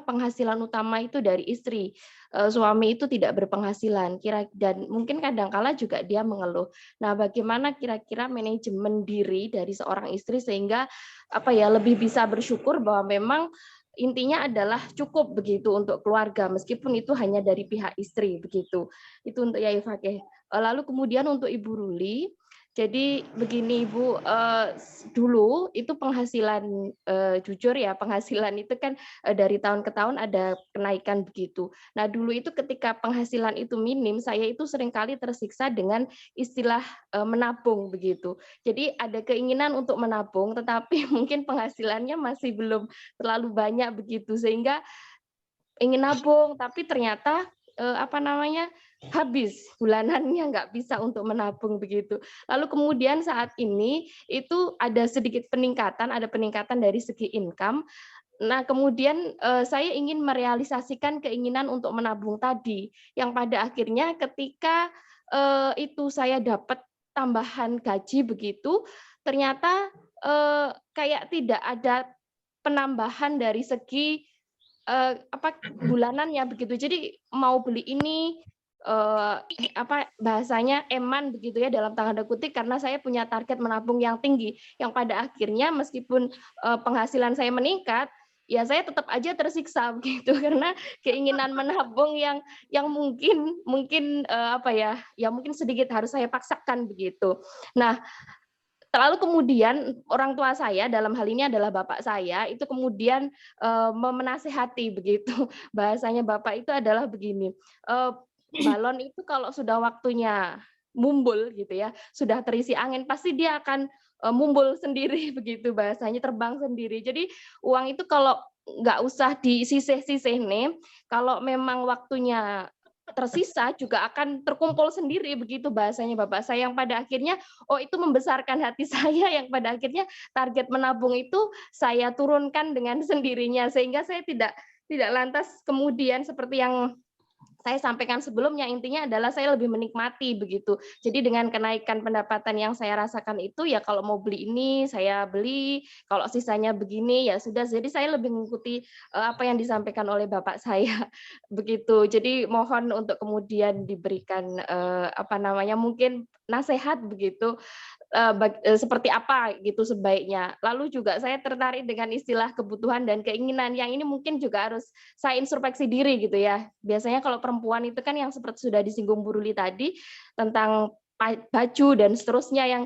penghasilan utama itu dari istri, suami itu tidak berpenghasilan, dan mungkin kadangkala juga dia mengeluh. Nah, bagaimana kira-kira manajemen diri dari seorang istri sehingga lebih bisa bersyukur bahwa memang intinya adalah cukup begitu untuk keluarga meskipun itu hanya dari pihak istri begitu. Itu untuk Yai Fakih. Lalu kemudian untuk Ibu Ruli, jadi begini Ibu, dulu itu penghasilan jujur ya, penghasilan itu kan dari tahun ke tahun ada kenaikan begitu. Nah, dulu itu ketika penghasilan itu minim, saya itu seringkali tersiksa dengan istilah menabung begitu. Jadi ada keinginan untuk menabung tetapi mungkin penghasilannya masih belum terlalu banyak begitu sehingga ingin nabung tapi ternyata habis bulanannya, nggak bisa untuk menabung begitu. Lalu kemudian saat ini itu ada sedikit peningkatan, ada peningkatan dari segi income. Nah, kemudian saya ingin merealisasikan keinginan untuk menabung tadi, yang pada akhirnya ketika itu saya dapat tambahan gaji begitu, ternyata kayak tidak ada penambahan dari segi bulanannya begitu. Jadi mau beli ini bahasanya eman begitu ya dalam tanda kutip karena saya punya target menabung yang tinggi yang pada akhirnya meskipun penghasilan saya meningkat ya saya tetap aja tersiksa begitu karena keinginan menabung yang mungkin mungkin sedikit harus saya paksakan begitu. Nah, lalu kemudian orang tua saya dalam hal ini adalah bapak saya itu kemudian menasehati begitu. Bahasanya bapak itu adalah begini, balon itu kalau sudah waktunya mumbul gitu ya, sudah terisi angin pasti dia akan mumbul sendiri begitu bahasanya, terbang sendiri. Jadi uang itu kalau nggak usah disisih-sisih nih, kalau memang waktunya tersisa juga akan terkumpul sendiri begitu bahasanya bapak saya yang pada akhirnya itu membesarkan hati saya yang pada akhirnya target menabung itu saya turunkan dengan sendirinya sehingga saya tidak lantas kemudian seperti yang saya sampaikan sebelumnya, intinya adalah saya lebih menikmati begitu. Jadi dengan kenaikan pendapatan yang saya rasakan itu, ya kalau mau beli ini saya beli, kalau sisanya begini ya sudah. Jadi saya lebih mengikuti apa yang disampaikan oleh bapak saya begitu. Jadi mohon untuk kemudian diberikan mungkin nasihat begitu, seperti apa gitu sebaiknya. Lalu juga saya tertarik dengan istilah kebutuhan dan keinginan, yang ini mungkin juga harus saya introspeksi diri gitu ya. Biasanya kalau perempuan itu kan yang seperti sudah disinggung Bu Ruli tadi tentang baju dan seterusnya, yang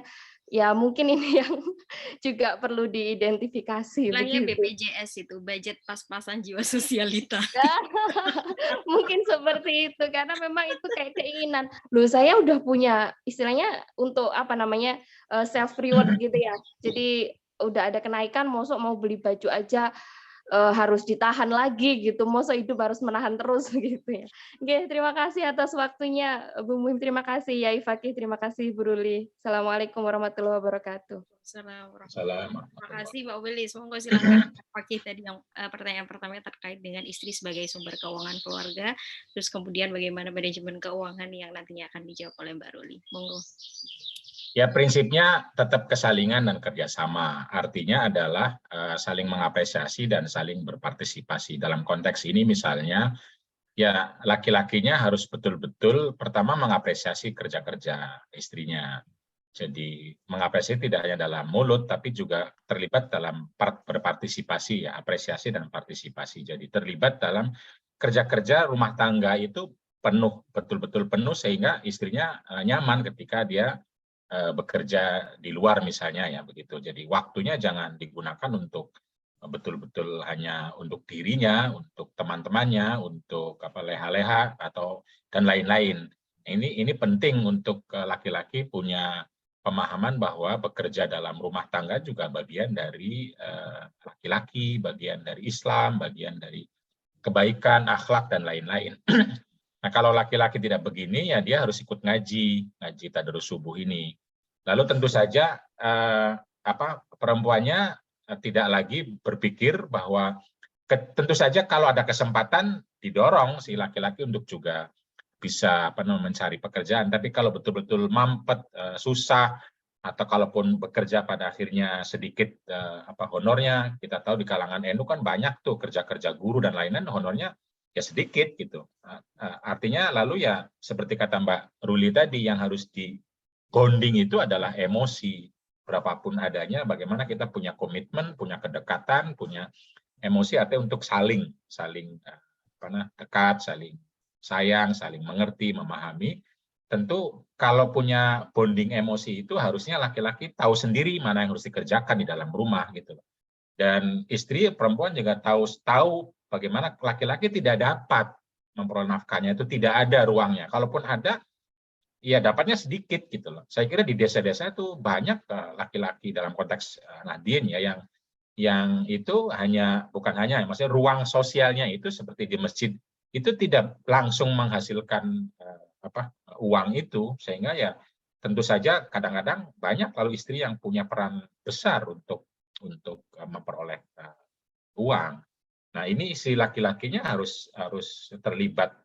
ya mungkin ini yang juga perlu diidentifikasi Istilahnya begitu. BPJS itu, budget pas-pasan jiwa sosialita. Mungkin seperti itu, karena memang itu kayak keinginan. Loh, saya udah punya istilahnya untuk self reward gitu ya. Jadi udah ada kenaikan, mosok mau beli baju aja harus ditahan lagi gitu, mosok hidup harus menahan terus gitu ya. Oke, terima kasih atas waktunya Bu Muhim, terima kasih Yai Fakih, terima kasih Bu Ruli. Assalamualaikum warahmatullahi wabarakatuh. Terima kasih Pak Willy. Semoga silakan Fakih tadi yang pertanyaan pertama terkait dengan istri sebagai sumber keuangan keluarga, terus kemudian bagaimana manajemen keuangan yang nantinya akan dijawab oleh Mbak Ruli. Monggo. Ya, prinsipnya tetap kesalingan dan kerjasama. Artinya adalah saling mengapresiasi dan saling berpartisipasi. Dalam konteks ini misalnya, ya laki-lakinya harus betul-betul pertama mengapresiasi kerja-kerja istrinya. Jadi mengapresiasi tidak hanya dalam mulut, tapi juga terlibat dalam berpartisipasi, ya, apresiasi dan partisipasi. Jadi terlibat dalam kerja-kerja rumah tangga itu penuh, betul-betul penuh, sehingga istrinya nyaman ketika dia bekerja di luar misalnya, ya begitu. Jadi waktunya jangan digunakan untuk betul-betul hanya untuk dirinya, untuk teman-temannya, untuk leha-leha atau dan lain-lain. Ini penting untuk laki-laki punya pemahaman bahwa bekerja dalam rumah tangga juga bagian dari laki-laki, bagian dari Islam, bagian dari kebaikan, akhlak dan lain-lain. Nah, kalau laki-laki tidak begini, ya dia harus ikut ngaji tadarus subuh ini. Lalu tentu saja perempuannya tidak lagi berpikir bahwa tentu saja kalau ada kesempatan didorong si laki-laki untuk juga bisa mencari pekerjaan. Tapi kalau betul-betul mampet, susah, atau kalaupun bekerja pada akhirnya sedikit honornya, kita tahu di kalangan NU kan banyak tuh kerja-kerja guru dan lain-lain, honornya ya sedikit gitu. Artinya lalu ya seperti kata Mbak Ruli tadi, yang harus di-bonding itu adalah emosi. Berapapun adanya, bagaimana kita punya komitmen, punya kedekatan, punya emosi, artinya untuk saling dekat, saling sayang, saling mengerti, memahami. Tentu kalau punya bonding emosi itu harusnya laki-laki tahu sendiri mana yang harus dikerjakan di dalam rumah gitu. Dan istri perempuan juga tahu bagaimana laki-laki tidak dapat memperoleh nafkahnya, itu tidak ada ruangnya. Kalaupun ada, ya dapatnya sedikit gitu loh. Saya kira di desa-desa itu banyak laki-laki dalam konteks Nadine ya yang itu maksudnya ruang sosialnya itu seperti di masjid itu tidak langsung menghasilkan uang itu, sehingga ya tentu saja kadang-kadang banyak lalu istri yang punya peran besar untuk memperoleh uang. Nah, ini si laki-lakinya harus terlibat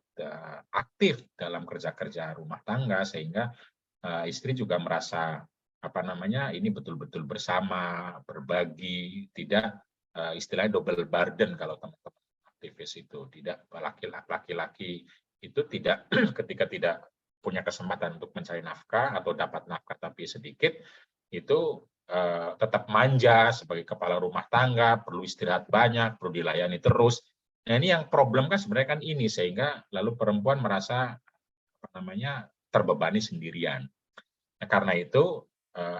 aktif dalam kerja-kerja rumah tangga, sehingga istri juga merasa ini betul-betul bersama, berbagi, tidak istilahnya double burden kalau teman-teman aktivis itu. Tidak, laki-laki itu tidak ketika tidak punya kesempatan untuk mencari nafkah atau dapat nafkah tapi sedikit, itu tetap manja sebagai kepala rumah tangga, perlu istirahat banyak, perlu dilayani terus. Nah, ini yang problem kan sebenarnya kan ini, sehingga lalu perempuan merasa terbebani sendirian. Nah, karena itu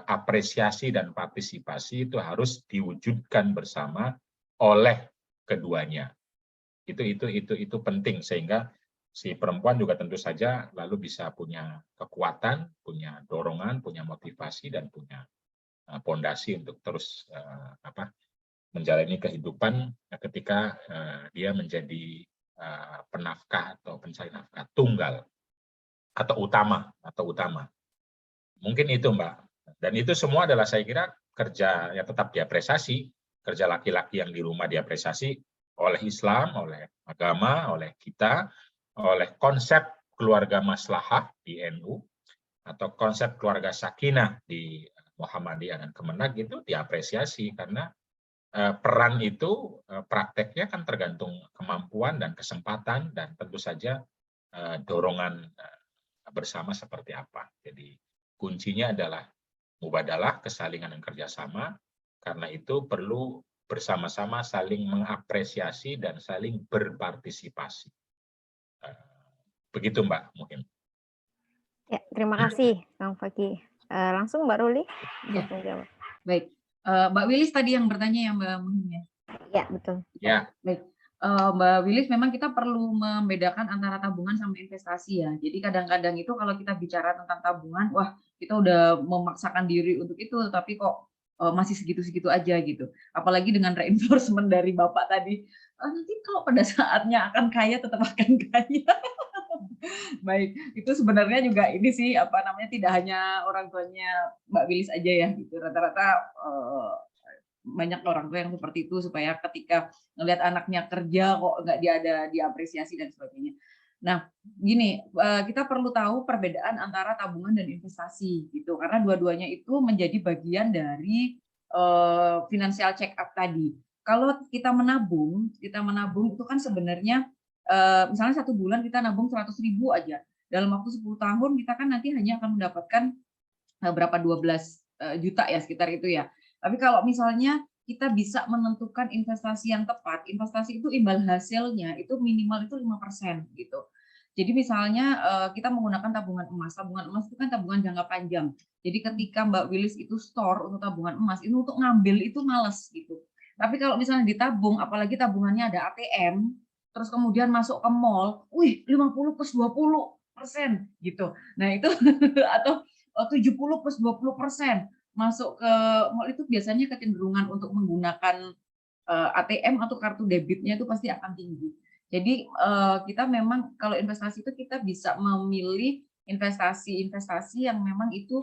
apresiasi dan partisipasi itu harus diwujudkan bersama oleh keduanya. Itu penting, sehingga si perempuan juga tentu saja lalu bisa punya kekuatan, punya dorongan, punya motivasi, dan punya pondasi untuk terus menjalani kehidupan ketika dia menjadi penafkah atau pencari nafkah tunggal atau utama. Mungkin itu, Mbak. Dan itu semua adalah saya kira kerja yang tetap diapresiasi, kerja laki-laki yang di rumah diapresiasi oleh Islam, oleh agama, oleh kita, oleh konsep keluarga maslahah di NU atau konsep keluarga sakinah di Muhammadiyah dan Kemenak itu diapresiasi karena peran itu prakteknya kan tergantung kemampuan dan kesempatan dan tentu saja dorongan bersama seperti apa. Jadi kuncinya adalah mubadalah, kesalingan dan kerjasama. Karena itu perlu bersama-sama saling mengapresiasi dan saling berpartisipasi. Begitu Mbak mungkin. Ya, terima kasih Kang Fakih. Langsung Mbak Ruli untuk menjawab. Baik, Mbak Wilis tadi yang bertanya ya Mbak Muhim ya? Ya, betul. Ya. Baik, Mbak Wilis, memang kita perlu membedakan antara tabungan sama investasi ya. Jadi kadang-kadang itu kalau kita bicara tentang tabungan, wah kita udah memaksakan diri untuk itu, tapi kok masih segitu-segitu aja gitu. Apalagi dengan reinforcement dari Bapak tadi, nanti kalau pada saatnya akan kaya tetap akan kaya. Baik, itu sebenarnya juga ini sih apa namanya, tidak hanya orang tuanya Mbak Wilis aja ya gitu. Rata-rata banyak orang tua yang seperti itu, supaya ketika ngelihat anaknya kerja kok nggak ada diapresiasi dan sebagainya. Nah, gini, kita perlu tahu perbedaan antara tabungan dan investasi gitu, karena dua-duanya itu menjadi bagian dari financial check up tadi. Kalau kita menabung itu kan sebenarnya misalnya 1 bulan kita nabung 100.000 aja, dalam waktu 10 tahun kita kan nanti hanya akan mendapatkan berapa 12 juta ya, sekitar itu ya. Tapi kalau misalnya kita bisa menentukan investasi yang tepat, investasi itu imbal hasilnya itu minimal itu 5% gitu. Jadi misalnya kita menggunakan tabungan emas itu kan tabungan jangka panjang. Jadi ketika Mbak Wilis itu store untuk tabungan emas, itu untuk ngambil itu males gitu. Tapi kalau misalnya ditabung, apalagi tabungannya ada ATM, terus kemudian masuk ke mall, 50 plus 20% gitu. Nah itu atau 70 plus 20% masuk ke mall, itu biasanya kecenderungan untuk menggunakan ATM atau kartu debitnya itu pasti akan tinggi. Jadi kita memang kalau investasi itu kita bisa memilih investasi yang memang itu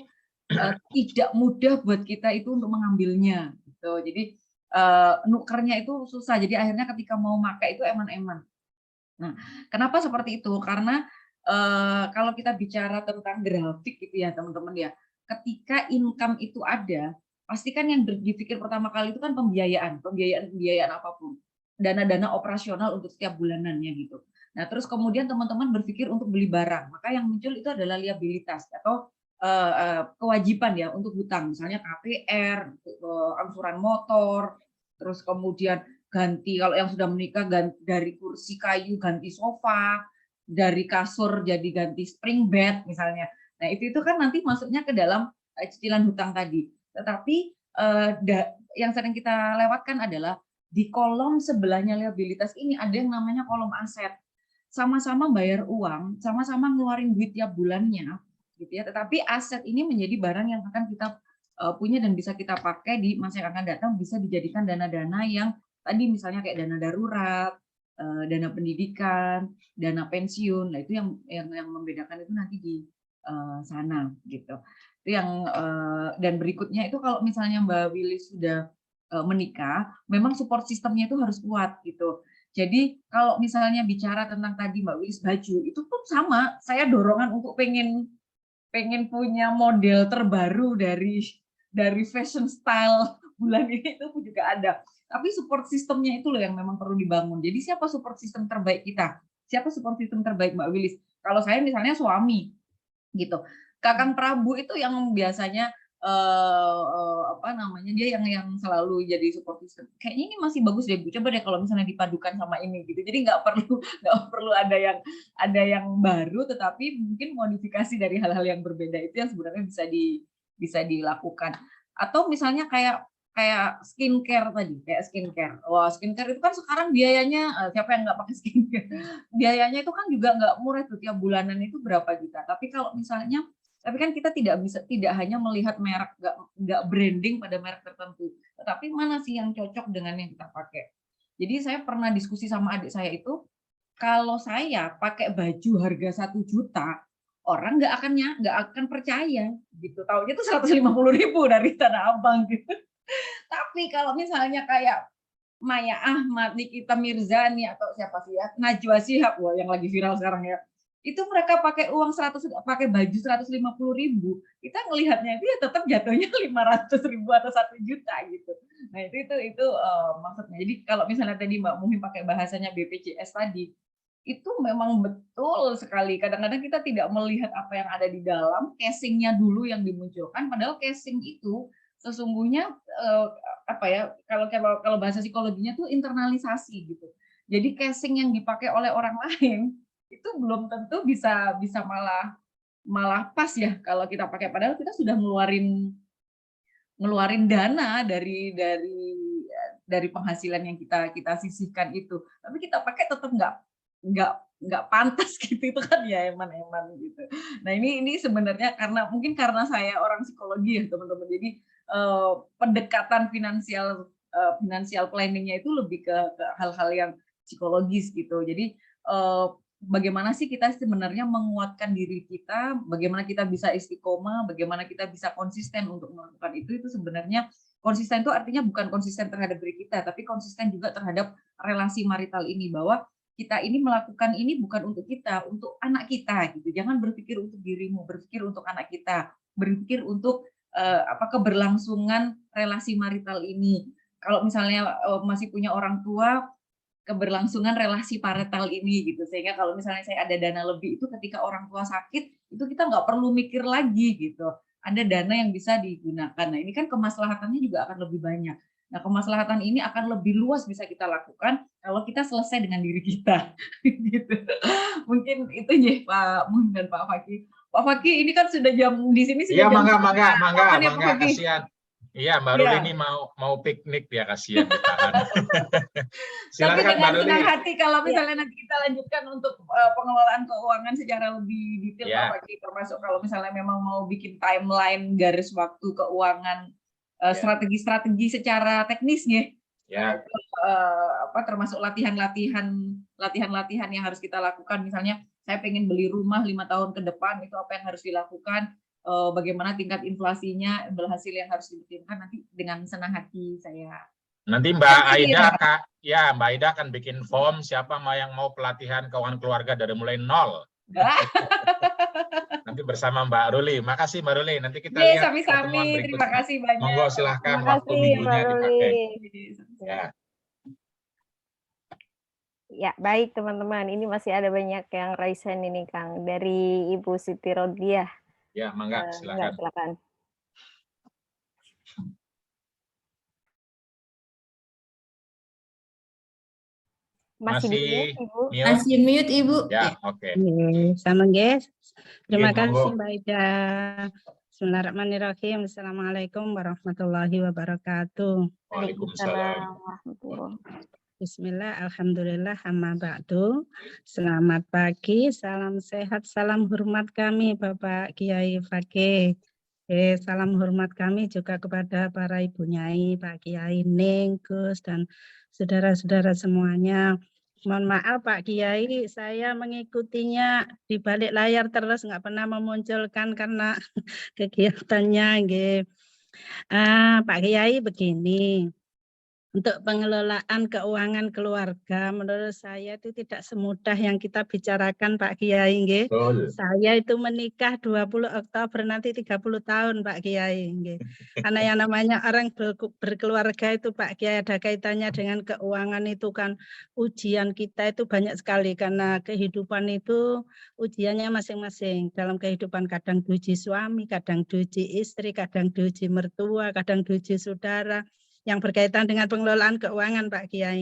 tidak mudah buat kita itu untuk mengambilnya gitu. Jadi nukernya itu susah, jadi akhirnya ketika mau pakai itu eman-eman. Nah, kenapa seperti itu? Karena kalau kita bicara tentang grafik gitu ya teman-teman ya, ketika income itu ada, pastikan yang dipikir pertama kali itu kan pembiayaan apapun, dana-dana operasional untuk setiap bulanannya gitu. Nah, terus kemudian teman-teman berpikir untuk beli barang, maka yang muncul itu adalah liabilitas atau kewajiban ya untuk hutang, misalnya KPR, angsuran motor, terus kemudian ganti, kalau yang sudah menikah dari kursi kayu ganti sofa, dari kasur jadi ganti spring bed misalnya. Nah itu kan nanti masuknya ke dalam cicilan hutang tadi. Tetapi yang sering kita lewatkan adalah di kolom sebelahnya liabilitas ini ada yang namanya kolom aset. Sama-sama bayar uang, sama-sama ngeluarin duit tiap bulannya, gitu ya. Tetapi aset ini menjadi barang yang akan kita punya dan bisa kita pakai di masa yang akan datang, bisa dijadikan dana-dana yang tadi misalnya kayak dana darurat, dana pendidikan, dana pensiun. Nah itu yang membedakan itu nanti di sana gitu. Itu yang dan berikutnya itu kalau misalnya Mbak Wilis sudah menikah, memang support sistemnya itu harus kuat gitu. Jadi kalau misalnya bicara tentang tadi Mbak Wilis baju, itu pun sama, saya dorongan untuk pengen punya model terbaru dari fashion style bulan ini itu juga ada. Tapi support sistemnya itu loh yang memang perlu dibangun. Jadi siapa support sistem terbaik kita? Siapa support sistem terbaik Mbak Wilis? Kalau saya misalnya suami, gitu. Kakang Prabu itu yang biasanya dia yang selalu jadi support system. Kayaknya ini masih bagus deh Bu. Coba deh kalau misalnya dipadukan sama ini gitu. Jadi nggak perlu ada yang baru, tetapi mungkin modifikasi dari hal-hal yang berbeda itu yang sebenarnya bisa dilakukan. Atau misalnya kayak skincare tadi, kayak skincare. Wah, skincare itu kan sekarang biayanya, siapa yang nggak pakai skincare? Biayanya itu kan juga nggak murah tuh, tiap bulanan itu berapa juta. Tapi kan kita tidak hanya melihat merek, nggak branding pada merek tertentu, tetapi mana sih yang cocok dengan yang kita pakai. Jadi saya pernah diskusi sama adik saya itu, kalau saya pakai baju harga 1 juta, orang nggak akan percaya gitu. Taunya itu 150.000 dari Tanah Abang gitu. Tapi kalau misalnya kayak Maya Ahmad, Nikita Mirzani, atau siapa sih ya, Najwa Shihab, wah, yang lagi viral sekarang ya, itu mereka pakai uang 100, pakai baju 150.000, kita ngelihatnya itu ya tetap jatuhnya 500.000 atau 1 juta gitu. Nah itu maksudnya. Jadi kalau misalnya tadi Mbak Muhim pakai bahasanya BPJS tadi, itu memang betul sekali. Kadang-kadang kita tidak melihat apa yang ada di dalam, casingnya dulu yang dimunculkan, padahal casing itu sesungguhnya apa ya, kalau bahasa psikologinya tuh internalisasi gitu. Jadi casing yang dipakai oleh orang lain itu belum tentu bisa malah pas ya kalau kita pakai, padahal kita sudah ngeluarin dana dari penghasilan yang kita sisihkan itu, tapi kita pakai tetap nggak pantas gitu, itu kan ya eman-eman gitu. Nah ini sebenarnya mungkin karena saya orang psikologi ya teman-teman, jadi pendekatan financial planningnya itu lebih ke hal-hal yang psikologis gitu. Jadi bagaimana sih kita sebenarnya menguatkan diri kita, bagaimana kita bisa istiqomah, bagaimana kita bisa konsisten untuk melakukan itu sebenarnya. Konsisten itu artinya bukan konsisten terhadap diri kita, tapi konsisten juga terhadap relasi marital ini, bahwa kita ini melakukan ini bukan untuk kita, untuk anak kita gitu. Jangan berpikir untuk dirimu, berpikir untuk anak kita, berpikir untuk keberlangsungan relasi marital ini. Kalau misalnya masih punya orang tua, keberlangsungan relasi parental ini gitu, sehingga kalau misalnya saya ada dana lebih itu ketika orang tua sakit itu kita nggak perlu mikir lagi gitu, ada dana yang bisa digunakan. Nah ini kan kemaslahatannya juga akan lebih banyak. Nah kemaslahatan ini akan lebih luas bisa kita lakukan kalau kita selesai dengan diri kita. Gitu. Mungkin itu ya Pak Muhim dan Pak Fakih. Pak Fakih ini kan sudah jam di sini sudah jam. Mangga, kasihan. Iya, Mbak Ruli ini mau piknik ya, kasihan ditahan. Silakan Mbak Ruli. Senang hati kalau misalnya nanti kita lanjutkan untuk pengelolaan keuangan secara lebih detail Pak Fakih, termasuk kalau misalnya memang mau bikin timeline garis waktu keuangan, strategi-strategi secara teknisnya. Ya. Termasuk latihan-latihan yang harus kita lakukan, misalnya saya pengen beli rumah 5 tahun ke depan, itu apa yang harus dilakukan, bagaimana tingkat inflasinya, hasil yang harus diberikan, nanti dengan senang hati saya. Nanti Mbak Aida akan bikin form siapa yang mau pelatihan keuangan keluarga dari mulai nol. Nanti bersama Mbak Ruli. Makasih Mbak Ruli. Nanti kita lihat sami-sami. Terima kasih banyak. Monggo silahkan waktu minggunya dipakai. Ya, baik teman-teman. Ini masih ada banyak yang raise hand ini Kang, dari Ibu Siti Rodiah. Ya, mangga, silakan. Masih mute, Ibu. Masih mute, Ibu. Ya, oke. Sama guys. Terima kasih Mbak Ida. Bismillahirrahmanirrahim. Assalamualaikum warahmatullahi wabarakatuh. Waalaikumsalam. Bismillah, alhamdulillah, amma ba'du. Selamat pagi, salam sehat, salam hormat kami Bapak Kiai Fakih. Salam hormat kami juga kepada para Ibu Nyai, Pak Kiai Ning, Gus, dan saudara-saudara semuanya. Mohon maaf Pak Kiai, saya mengikutinya di balik layar terus, nggak pernah memunculkan karena kegiatannya. Pak Kiai begini. Untuk pengelolaan keuangan keluarga, menurut saya itu tidak semudah yang kita bicarakan Pak Kiai. Saya itu menikah 20 Oktober nanti 30 tahun Pak Kiai. Karena yang namanya orang berkeluarga itu Pak Kiai ada kaitannya dengan keuangan itu kan ujian kita itu banyak sekali. Karena kehidupan itu ujiannya masing-masing. Dalam kehidupan kadang diuji suami, kadang diuji istri, kadang diuji mertua, kadang diuji saudara. Yang berkaitan dengan pengelolaan keuangan Pak Kiai.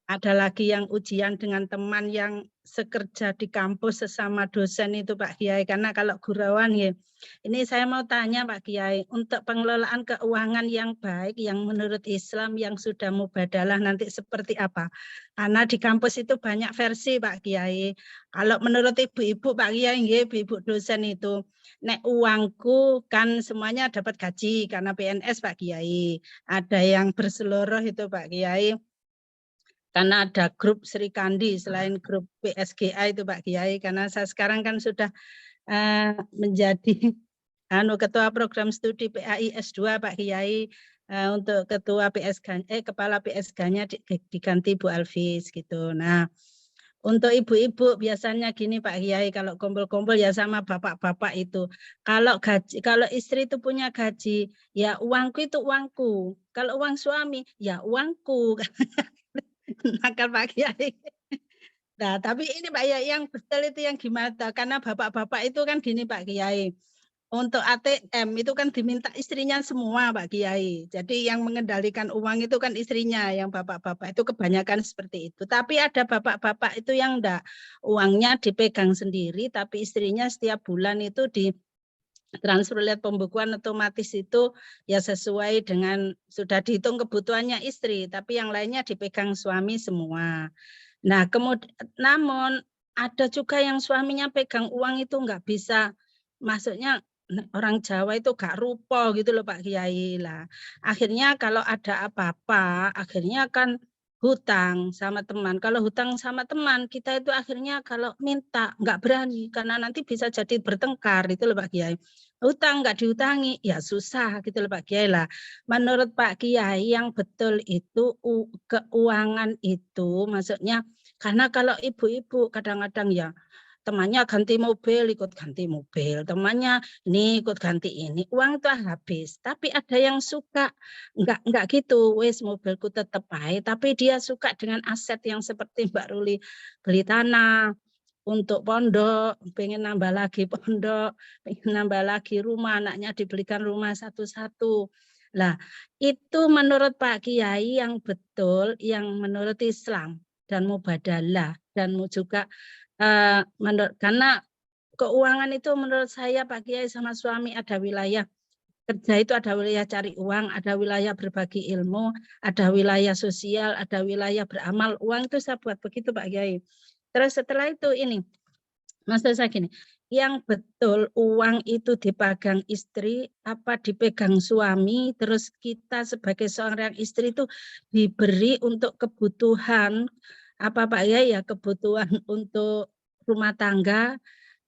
Ada lagi yang ujian dengan teman yang sekerja di kampus sesama dosen itu Pak Kiai. Karena kalau gurauan ini saya mau tanya Pak Kiai, untuk pengelolaan keuangan yang baik, yang menurut Islam, yang sudah mubadalah nanti seperti apa? Karena di kampus itu banyak versi Pak Kiai. Kalau menurut ibu-ibu Pak Kiai, ibu-ibu dosen itu, nek uangku kan semuanya dapat gaji karena PNS Pak Kiai. Ada yang berseluruh itu Pak Kiai. Karena ada grup Sri Kandi selain grup PSGA itu Pak Kiai. Karena saya sekarang kan sudah menjadi ketua program studi PAI S2 Pak Kiai. untuk ketua PSK, kepala PSK-nya diganti Bu Alvis gitu. Nah, untuk ibu-ibu biasanya gini Pak Kiai, kalau kumpul-kumpul ya sama bapak-bapak itu. Kalau istri itu punya gaji, ya uangku itu uangku. Kalau uang suami, ya uangku. Nakal Pak Kiai. Nah, tapi ini Pak Kiai yang betul itu yang gimana? Karena bapak-bapak itu kan gini Pak Kiai. Untuk ATM itu kan diminta istrinya semua Pak Kiai. Jadi yang mengendalikan uang itu kan istrinya, yang bapak-bapak itu kebanyakan seperti itu. Tapi ada bapak-bapak itu yang enggak, uangnya dipegang sendiri, tapi istrinya setiap bulan itu ditransfer lihat pembukuan otomatis itu ya sesuai dengan sudah dihitung kebutuhannya istri, tapi yang lainnya dipegang suami semua. Nah, kemudian namun ada juga yang suaminya pegang uang itu enggak bisa, maksudnya orang Jawa itu gak rupo gitu loh Pak Kiai lah. Akhirnya kalau ada apa-apa, akhirnya kan hutang sama teman. Kalau hutang sama teman, kita itu akhirnya kalau minta nggak berani karena nanti bisa jadi bertengkar itu loh Pak Kiai. Hutang nggak dihutangi, ya susah gitu loh Pak Kiai lah. Menurut Pak Kiai yang betul itu keuangan itu maksudnya, karena kalau ibu-ibu kadang-kadang ya temannya ganti mobil, ikut ganti mobil. Temannya ini ikut ganti ini. Uang itu habis. Tapi ada yang suka enggak gitu. Wes mobilku tetap baik. Tapi dia suka dengan aset yang seperti Mbak Ruli, beli tanah untuk pondok, pengen nambah lagi pondok, pengen nambah lagi rumah, anaknya dibelikan rumah satu-satu. Lah, itu menurut Pak Kiai yang betul, yang menurut Islam dan mubadalah dan juga karena keuangan itu menurut saya Pak Kiai sama suami ada wilayah kerja itu, ada wilayah cari uang, ada wilayah berbagi ilmu, ada wilayah sosial, ada wilayah beramal. Uang itu saya buat begitu Pak Kiai. Terus setelah itu ini, maksud saya gini, yang betul uang itu dipegang istri apa dipegang suami, terus kita sebagai seorang istri itu diberi untuk kebutuhan apa Pak Kiai ya, kebutuhan untuk rumah tangga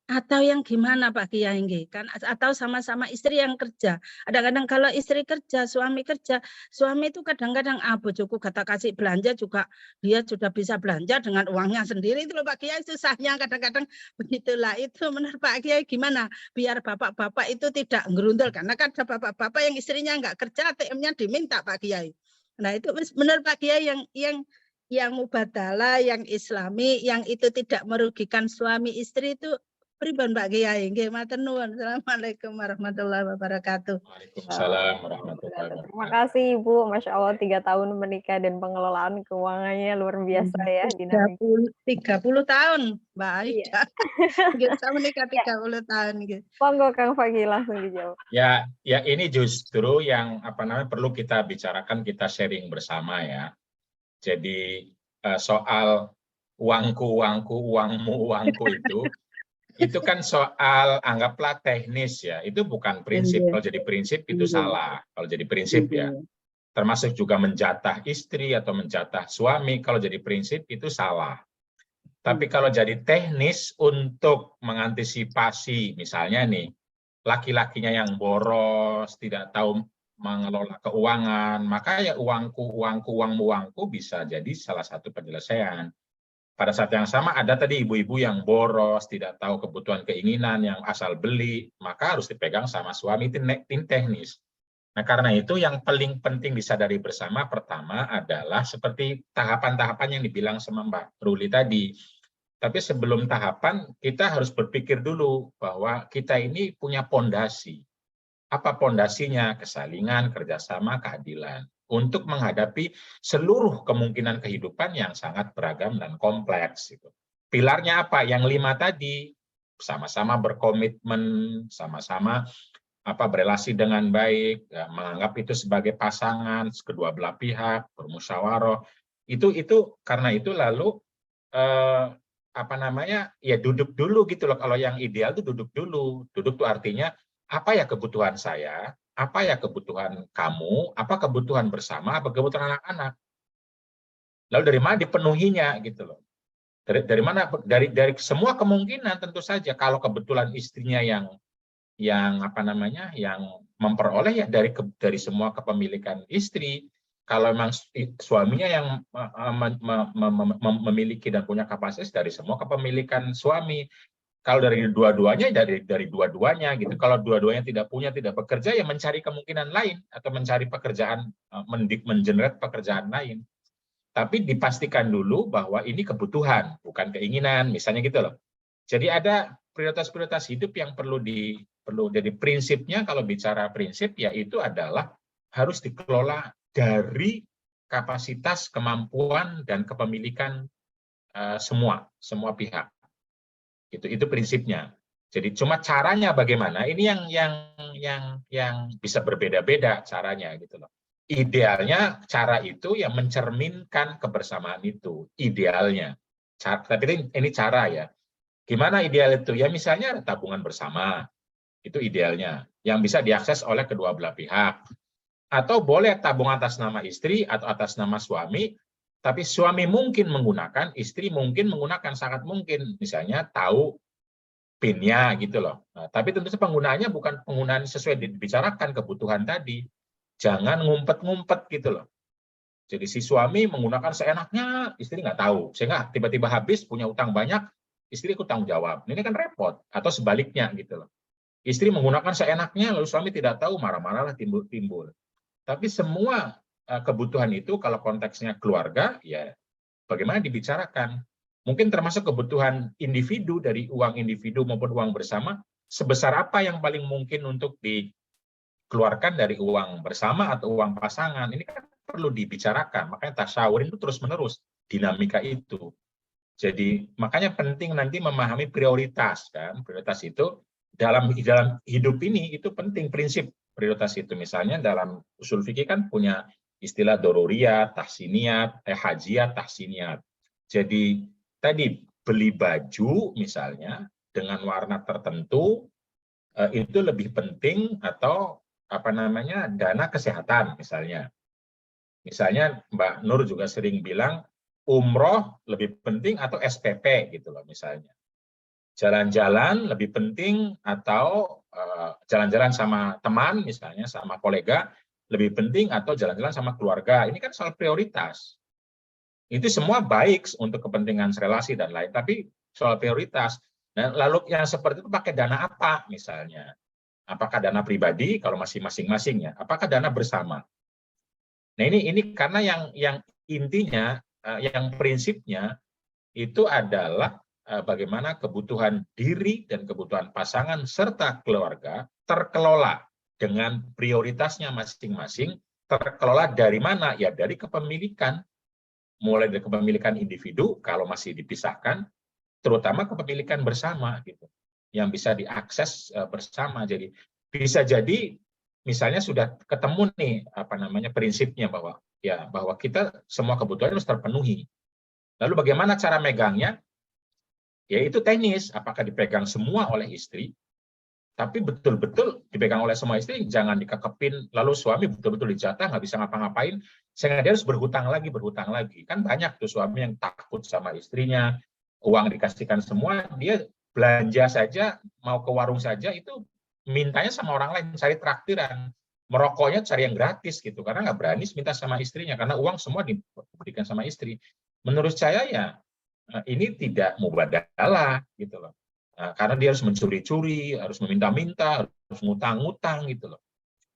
atau yang gimana Pak Kiai kan, atau sama-sama istri yang kerja. Kadang-kadang kalau istri kerja, suami itu kadang-kadang bojoku kata kasih belanja juga dia sudah bisa belanja dengan uangnya sendiri itu loh Pak Kiai, susahnya kadang-kadang begitulah. Itu menurut Pak Kiai gimana biar bapak-bapak itu tidak ngerundel, karena kan ada bapak-bapak yang istrinya enggak kerja ATM-nya diminta Pak Kiai. Nah, itu menurut Pak Kiai yang mubadalah, yang islami, yang itu tidak merugikan suami istri itu pripun Pak Kiai? Nggih, matur nuwun. Assalamualaikum warahmatullahi wabarakatuh. Waalaikumsalam warahmatullahi wabarakatuh. Terima kasih Ibu, Masya Allah 3 tahun menikah dan pengelolaan keuangannya luar biasa ya. 30 tahun Mbak Aida. Kita menikah 30 tahun. Monggo Kang Fakih langsung dijawab. Ya ini justru yang perlu kita bicarakan, kita sharing bersama ya. Jadi soal uangku, uangmu, uangku itu kan soal anggaplah teknis ya. Itu bukan prinsip. Kalau jadi prinsip itu salah. Kalau jadi prinsip ya. Termasuk juga menjatah istri atau menjatah suami. Kalau jadi prinsip itu salah. Tapi kalau jadi teknis untuk mengantisipasi misalnya nih, laki-lakinya yang boros, tidak tahu mengelola keuangan, maka ya uangku, uangmu bisa jadi salah satu penyelesaian. Pada saat yang sama ada tadi ibu-ibu yang boros, tidak tahu kebutuhan keinginan, yang asal beli, maka harus dipegang sama suami, tim teknis. Nah, karena itu yang paling penting disadari bersama pertama adalah seperti tahapan-tahapan yang dibilang sama Mbak Ruli tadi. Tapi sebelum tahapan, kita harus berpikir dulu bahwa kita ini punya pondasi. Apa pondasinya? Kesalingan, kerjasama, keadilan. Untuk menghadapi seluruh kemungkinan kehidupan yang sangat beragam dan kompleks. Pilarnya apa? Yang 5 tadi, sama-sama berkomitmen, sama-sama berelasi dengan baik, ya, menganggap itu sebagai pasangan, kedua belah pihak, bermusyawarah. Itu karena itu lalu ya duduk dulu gitu loh. Kalau yang ideal itu duduk dulu. Duduk itu artinya apa ya kebutuhan saya, apa ya kebutuhan kamu, apa kebutuhan bersama, apa kebutuhan anak-anak. Lalu dari mana dipenuhinya gitu loh. Dari mana? Dari semua kemungkinan tentu saja. Kalau kebetulan istrinya yang memperoleh ya dari semua kepemilikan istri. Kalau memang suaminya yang memiliki dan punya kapasitas, dari semua kepemilikan suami. Kalau dari dua-duanya, dari dua-duanya gitu. Kalau dua-duanya tidak punya, tidak bekerja, ya mencari kemungkinan lain atau mencari pekerjaan, mengenerate pekerjaan lain. Tapi dipastikan dulu bahwa ini kebutuhan, bukan keinginan, misalnya gitu loh. Jadi ada prioritas-prioritas hidup yang perlu jadi prinsipnya. Kalau bicara prinsip, yaitu adalah harus dikelola dari kapasitas, kemampuan, dan kepemilikan semua pihak. Itu prinsipnya. Jadi cuma caranya bagaimana, ini yang bisa berbeda-beda caranya gitu loh. Idealnya cara itu yang mencerminkan kebersamaan itu, idealnya. Tapi ini cara ya. Gimana ideal itu? Ya misalnya ada tabungan bersama, itu idealnya, yang bisa diakses oleh kedua belah pihak. Atau boleh tabungan atas nama istri atau atas nama suami, tapi suami mungkin menggunakan, istri mungkin menggunakan, sangat mungkin. Misalnya tahu PIN-nya gitu loh. Nah, tapi tentu saja penggunaannya bukan penggunaan sesuai dibicarakan kebutuhan tadi. Jangan ngumpet-ngumpet gitu loh. Jadi si suami menggunakan seenaknya, istri nggak tahu. Sehingga tiba-tiba habis, punya utang banyak, istri ikut tanggung jawab. Ini kan repot. Atau sebaliknya gitu loh. Istri menggunakan seenaknya, lalu suami tidak tahu, marah-marah timbul-timbul. Tapi semua kebutuhan itu kalau konteksnya keluarga, ya bagaimana dibicarakan. Mungkin termasuk kebutuhan individu, dari uang individu maupun uang bersama, sebesar apa yang paling mungkin untuk dikeluarkan dari uang bersama atau uang pasangan. Ini kan perlu dibicarakan, makanya tasyawurin itu terus-menerus, dinamika itu. Jadi makanya penting nanti memahami prioritas, kan. Prioritas itu dalam hidup ini itu penting, prinsip prioritas itu. Misalnya dalam usul fikih kan punya istilah doruriyat, tahsiniyat, hajiyat, tahsiniyat. Jadi tadi beli baju misalnya dengan warna tertentu itu lebih penting, atau dana kesehatan misalnya. Misalnya Mbak Nur juga sering bilang umroh lebih penting atau SPP gitu loh misalnya. Jalan-jalan lebih penting atau jalan-jalan sama teman misalnya, sama kolega lebih penting atau jalan-jalan sama keluarga. Ini kan soal prioritas. Itu semua baik untuk kepentingan relasi dan lain, tapi soal prioritas. Nah, lalu yang seperti itu pakai dana apa misalnya? Apakah dana pribadi kalau masih masing-masing ya? Apakah dana bersama? Nah, ini karena yang intinya, yang prinsipnya itu adalah bagaimana kebutuhan diri dan kebutuhan pasangan serta keluarga terkelola dengan prioritasnya masing-masing. Terkelola dari mana? Ya dari kepemilikan. Mulai dari kepemilikan individu kalau masih dipisahkan, terutama kepemilikan bersama gitu, yang bisa diakses bersama. Jadi bisa jadi misalnya sudah ketemu nih prinsipnya bahwa kita semua kebutuhan harus terpenuhi. Lalu bagaimana cara megangnya? Ya itu teknis, apakah dipegang semua oleh istri, tapi betul-betul dipegang oleh semua istri, jangan dikekepin, lalu suami betul-betul dijatah, nggak bisa ngapa-ngapain, sehingga dia harus berhutang lagi. Kan banyak tuh suami yang takut sama istrinya, uang dikasihkan semua, dia belanja saja, mau ke warung saja, itu mintanya sama orang lain, cari traktiran, merokoknya cari yang gratis gitu, karena nggak berani minta sama istrinya, karena uang semua diberikan sama istri. Menurut saya ya, ini tidak mubadalah gitu loh. Karena dia harus mencuri-curi, harus meminta-minta, harus ngutang-ngutang gitu loh.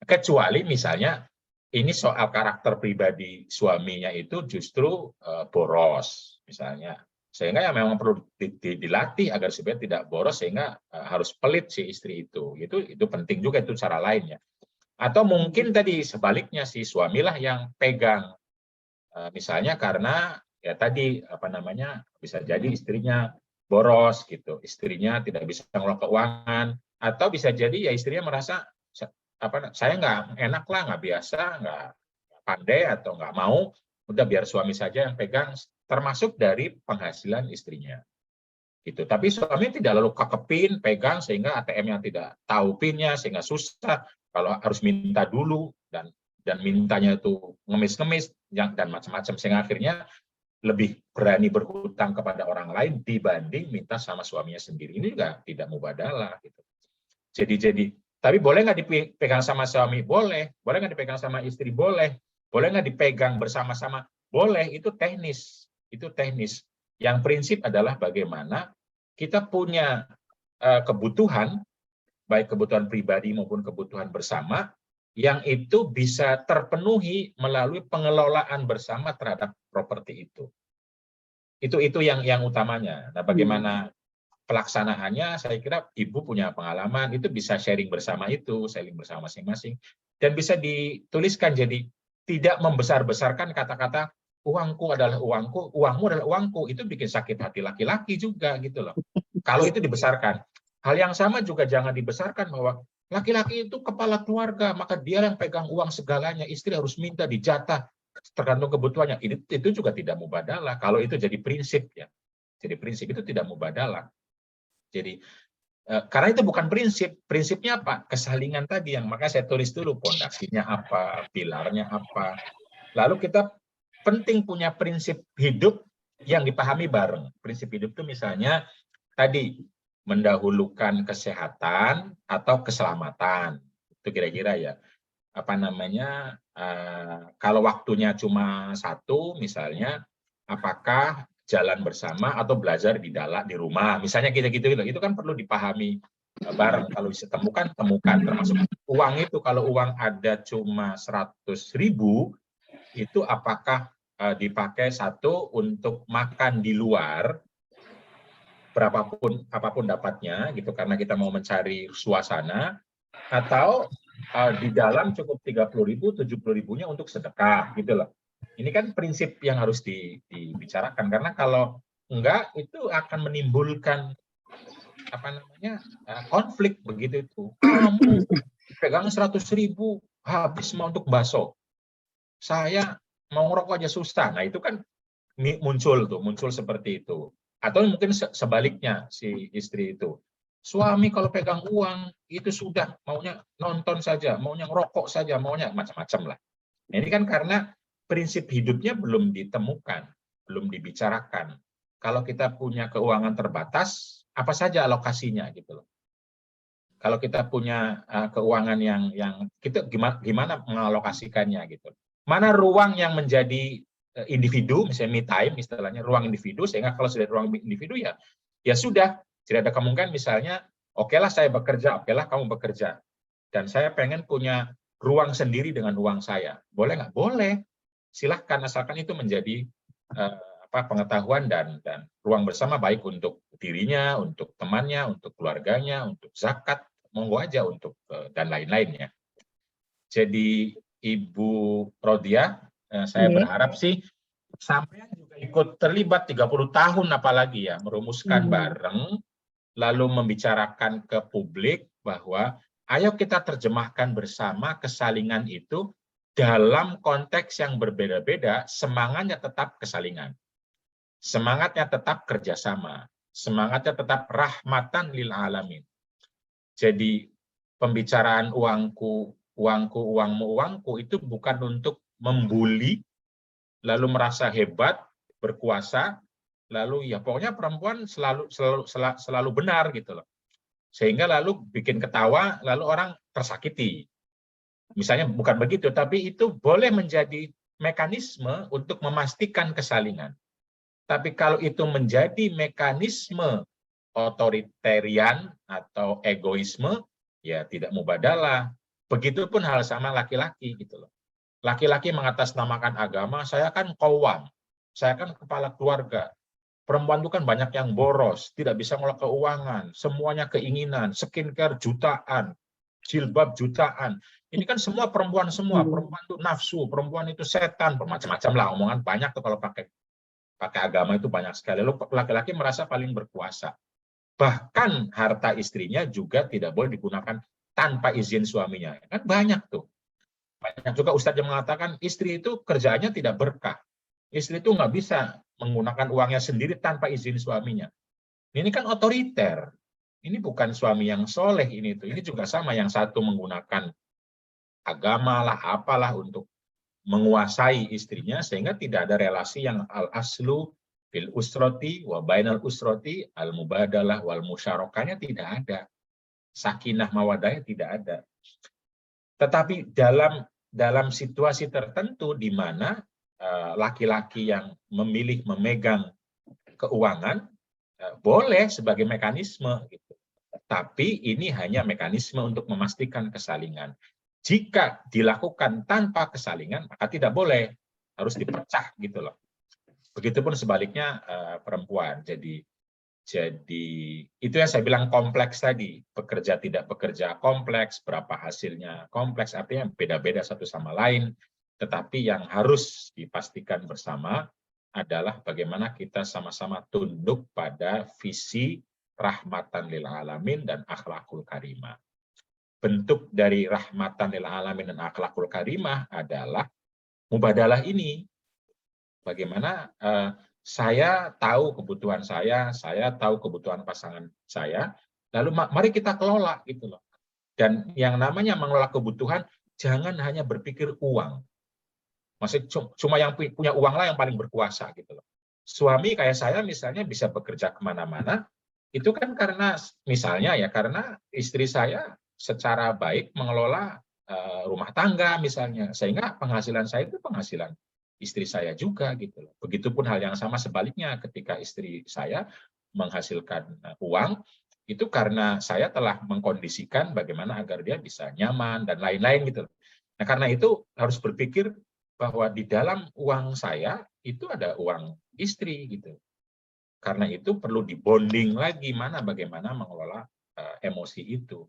Kecuali misalnya ini soal karakter pribadi suaminya itu justru boros misalnya. Sehingga ya memang perlu dilatih agar supaya tidak boros, sehingga harus pelit si istri itu. Itu penting juga, itu cara lainnya. Atau mungkin tadi sebaliknya, si suamilah yang pegang. Misalnya karena ya tadi bisa jadi istrinya boros gitu, istrinya tidak bisa mengelola keuangan, atau bisa jadi ya istrinya merasa saya nggak enak lah, nggak biasa, nggak pandai atau nggak mau, udah biar suami saja yang pegang, termasuk dari penghasilan istrinya gitu. Tapi suami tidak lalu kekepin pegang sehingga ATM-nya tidak tahu PIN-nya, sehingga susah kalau harus minta dulu, dan mintanya itu ngemis-ngemis dan macam-macam, sehingga akhirnya lebih berani berhutang kepada orang lain dibanding minta sama suaminya sendiri. Ini juga tidak mubadalah gitu. Jadi Tapi boleh nggak dipegang sama suami? Boleh. Boleh nggak dipegang sama istri? Boleh. Boleh nggak dipegang bersama-sama? Boleh. Itu teknis. Itu teknis. Yang prinsip adalah bagaimana kita punya kebutuhan, baik kebutuhan pribadi maupun kebutuhan bersama, yang itu bisa terpenuhi melalui pengelolaan bersama terhadap properti itu. Itu yang utamanya. Nah, bagaimana pelaksanaannya, saya kira Ibu punya pengalaman, itu bisa sharing bersama itu, sharing bersama masing-masing, dan bisa dituliskan jadi tidak membesar-besarkan kata-kata uangku adalah uangku, uangmu adalah uangku, itu bikin sakit hati laki-laki juga gitu loh. Kalau itu dibesarkan. Hal yang sama juga jangan dibesarkan bahwa laki-laki itu kepala keluarga, maka dia yang pegang uang segalanya, istri harus minta dijatah tergantung kebutuhannya. Itu juga tidak mubadalah. Kalau itu jadi prinsip ya. Jadi prinsip itu tidak mubadalah. Jadi karena itu bukan prinsip. Prinsipnya apa? Kesalingan tadi yang makanya saya tulis dulu pondasinya apa, pilarnya apa. Lalu kita penting punya prinsip hidup yang dipahami bareng. Prinsip hidup itu misalnya tadi mendahulukan kesehatan atau keselamatan. Itu kira-kira ya. Apa namanya? Kalau waktunya cuma satu misalnya, apakah jalan bersama atau belajar di rumah, misalnya gitu-gitu, itu kan perlu dipahami bareng. Kalau bisa temukan, termasuk uang itu. Kalau uang ada cuma 100.000, itu apakah dipakai satu untuk makan di luar, apapun dapatnya, gitu, karena kita mau mencari suasana, atau di dalam cukup 30.000, 70.000-nya untuk sedekah, gitu loh. Ini kan prinsip yang harus dibicarakan, karena kalau enggak itu akan menimbulkan konflik begitu itu. Kamu pegang 100.000 habis mau untuk bakso, saya mau ngerokok aja susah. Nah itu kan muncul seperti itu. Atau mungkin sebaliknya si istri itu, suami kalau pegang uang itu sudah maunya nonton saja, maunya ngerokok saja, maunya macam-macam lah. Ini kan karena prinsip hidupnya belum ditemukan, belum dibicarakan. Kalau kita punya keuangan terbatas, apa saja alokasinya gitu loh. Kalau kita punya keuangan yang kita gimana mengalokasikannya gitu. Mana ruang yang menjadi individu, misalnya me time, istilahnya ruang individu, sehingga kalau sudah ruang individu ya sudah, tidak ada kemungkinan misalnya, okelah saya bekerja, okelah kamu bekerja, dan saya pengen punya ruang sendiri dengan uang saya. Boleh nggak? Boleh. Silahkan, asalkan itu menjadi pengetahuan dan ruang bersama, baik untuk dirinya, untuk temannya, untuk keluarganya, untuk zakat, monggo aja, untuk dan lain-lainnya. Jadi Ibu Rodia, saya berharap sih sampai juga ikut terlibat 30 tahun apalagi ya, merumuskan bareng, lalu membicarakan ke publik bahwa ayo kita terjemahkan bersama kesalingan itu dalam konteks yang berbeda-beda, semangatnya tetap kesalingan. Semangatnya tetap kerjasama. Semangatnya tetap rahmatan lil alamin. Jadi pembicaraan uangku, uangmu, itu bukan untuk membuli, lalu merasa hebat, berkuasa, lalu ya pokoknya perempuan selalu benar gitu loh. Sehingga lalu bikin ketawa, lalu orang tersakiti. Misalnya bukan begitu, tapi itu boleh menjadi mekanisme untuk memastikan kesalingan. Tapi kalau itu menjadi mekanisme otoritarian atau egoisme, ya tidak mubadalah. Begitupun hal sama laki-laki gitu loh. Laki-laki mengatasnamakan agama, saya kan qawwam, saya kan kepala keluarga. Perempuan itu kan banyak yang boros, tidak bisa ngelola keuangan, semuanya keinginan, skincare jutaan, jilbab jutaan. Ini kan semua perempuan semua. Perempuan itu nafsu, perempuan itu setan, macam-macam lah omongan banyak tuh kalau pakai agama itu banyak sekali. Lalu laki-laki merasa paling berkuasa. Bahkan harta istrinya juga tidak boleh digunakan tanpa izin suaminya. Kan banyak tuh. Banyak juga ustadz yang mengatakan istri itu kerjaannya tidak berkah. Istri itu nggak bisa menggunakan uangnya sendiri tanpa izin suaminya. Ini kan otoriter. Ini bukan suami yang soleh ini tuh. Ini juga sama, yang satu menggunakan agama lah, apalah untuk menguasai istrinya, sehingga tidak ada relasi yang al-aslu fil usroti wa bainal usroti al-mubadalah wal musyarakahnya tidak ada. sakinah mawadahnya tidak ada. Tetapi dalam situasi tertentu di mana laki-laki yang memilih memegang keuangan boleh sebagai mekanisme gitu. Tapi ini hanya mekanisme untuk memastikan kesalingan. Jika dilakukan tanpa kesalingan maka tidak boleh, harus dipecah gitu loh. Begitupun sebaliknya perempuan. Jadi itu yang saya bilang kompleks tadi, bekerja tidak bekerja kompleks, berapa hasilnya kompleks, artinya beda-beda satu sama lain, tetapi yang harus dipastikan bersama adalah bagaimana kita sama-sama tunduk pada visi rahmatan lil alamin dan akhlakul karimah. Bentuk dari rahmatan lil alamin dan akhlakul karimah adalah mubadalah ini. Bagaimana saya tahu kebutuhan saya tahu kebutuhan pasangan saya, lalu mari kita kelola gitu loh. Dan yang namanya mengelola kebutuhan jangan hanya berpikir uang. Maksudnya cuma yang punya uang lah yang paling berkuasa gitu loh. Suami kayak saya misalnya bisa bekerja kemana-mana, itu kan karena misalnya ya karena istri saya secara baik mengelola rumah tangga misalnya, sehingga penghasilan saya itu penghasilan istri saya juga gitu loh. Begitupun hal yang sama sebaliknya ketika istri saya menghasilkan uang itu karena saya telah mengkondisikan bagaimana agar dia bisa nyaman dan lain-lain gitu loh. Nah, karena itu harus berpikir bahwa di dalam uang saya itu ada uang istri gitu. Karena itu perlu dibonding lagi bagaimana mengelola emosi itu.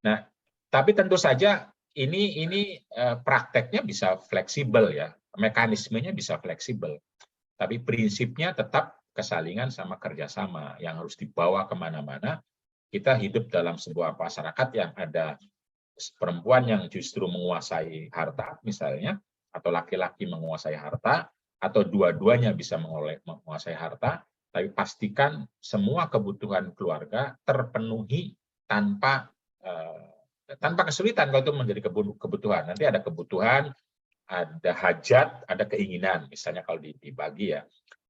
Nah, tapi tentu saja ini prakteknya bisa fleksibel ya. Mekanismenya bisa fleksibel, tapi prinsipnya tetap kesalingan sama kerjasama yang harus dibawa kemana-mana. Kita hidup dalam sebuah masyarakat yang ada perempuan yang justru menguasai harta, misalnya, atau laki-laki menguasai harta, atau dua-duanya bisa menguasai harta, tapi pastikan semua kebutuhan keluarga terpenuhi tanpa kesulitan kalau itu menjadi kebutuhan. Nanti ada kebutuhan, ada hajat, ada keinginan, misalnya kalau dibagi ya.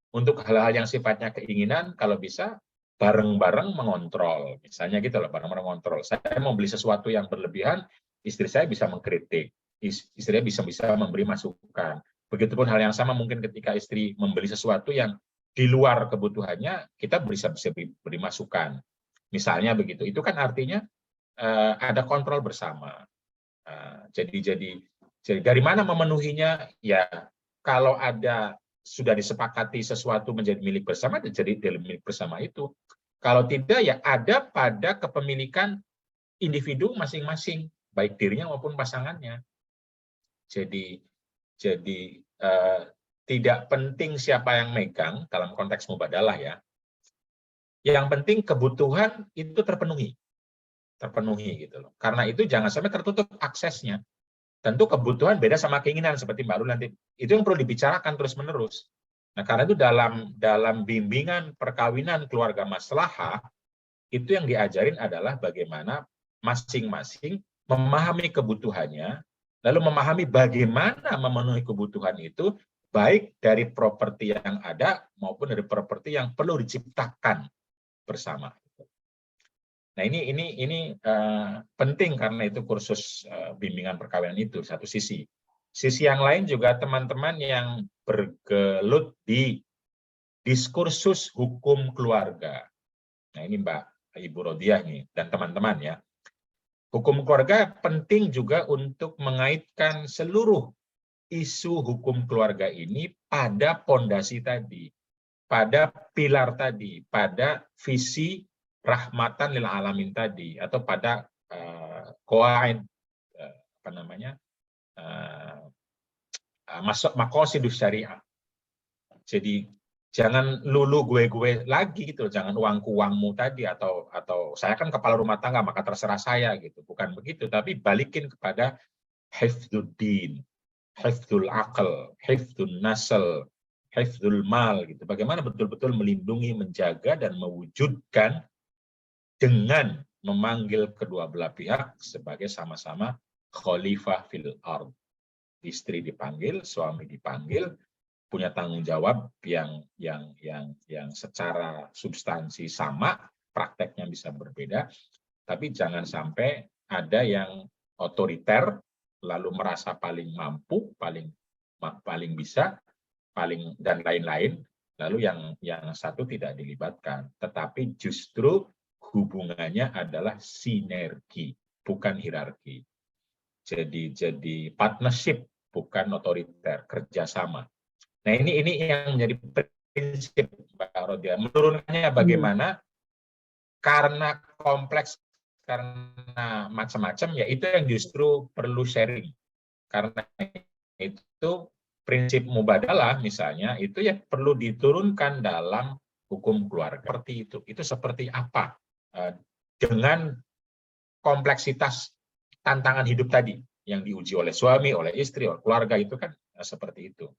Untuk hal-hal yang sifatnya keinginan, kalau bisa bareng-bareng mengontrol, misalnya gitu loh, bareng-bareng mengontrol. Saya mau beli sesuatu yang berlebihan, istri saya bisa mengkritik, istrinya bisa memberi masukan. Begitupun hal yang sama mungkin ketika istri membeli sesuatu yang di luar kebutuhannya, kita bisa beri masukan. Misalnya begitu, itu kan artinya ada kontrol bersama. Jadi dari mana memenuhinya? Ya, kalau sudah disepakati sesuatu menjadi milik bersama, jadi milik bersama itu. Kalau tidak, ya ada pada kepemilikan individu masing-masing, baik dirinya maupun pasangannya. Jadi tidak penting siapa yang megang dalam konteks mubadalah ya. Yang penting kebutuhan itu terpenuhi gitu loh. Karena itu jangan sampai tertutup aksesnya. Tentu kebutuhan beda sama keinginan seperti Mbak Lul nanti. Itu yang perlu dibicarakan terus-menerus. Nah, karena itu dalam bimbingan perkawinan keluarga maslahah, itu yang diajarin adalah bagaimana masing-masing memahami kebutuhannya, lalu memahami bagaimana memenuhi kebutuhan itu, baik dari properti yang ada maupun dari properti yang perlu diciptakan bersama. Nah, ini penting karena itu kursus bimbingan perkawinan itu satu sisi. Sisi yang lain juga teman-teman yang bergelut di diskursus hukum keluarga. Nah, ini Mbak Ibu Rodiah nih dan teman-teman ya. Hukum keluarga penting juga untuk mengaitkan seluruh isu hukum keluarga ini pada pondasi tadi, pada pilar tadi, pada visi rahmatan lil alamin tadi, atau pada qawaid maqasidus syariah. Jadi jangan lulu gue lagi gitu, jangan uangmu tadi atau saya kan kepala rumah tangga maka terserah saya gitu, bukan begitu, tapi balikin kepada hifdzuddin, hifdzul aql, hifdzun nasl, hifdzul mal gitu. Bagaimana betul-betul melindungi, menjaga dan mewujudkan dengan memanggil kedua belah pihak sebagai sama-sama khalifah fil ard. Istri dipanggil, suami dipanggil, punya tanggung jawab yang secara substansi sama, prakteknya bisa berbeda, Tapi jangan sampai ada yang otoriter, lalu merasa paling mampu, paling bisa, dan lain-lain, lalu yang satu tidak dilibatkan. Tetapi justru hubungannya adalah sinergi, bukan hierarki. Jadi partnership, bukan otoriter, kerjasama. Nah ini yang menjadi prinsip Mbak Rodia. Menurunkannya bagaimana? Karena kompleks, karena macam-macam, ya itu yang justru perlu sharing. Karena itu prinsip mubadalah misalnya, itu ya perlu diturunkan dalam hukum keluarga. Seperti itu seperti apa? Dengan kompleksitas tantangan hidup tadi, yang diuji oleh suami, oleh istri, oleh keluarga, itu kan seperti itu.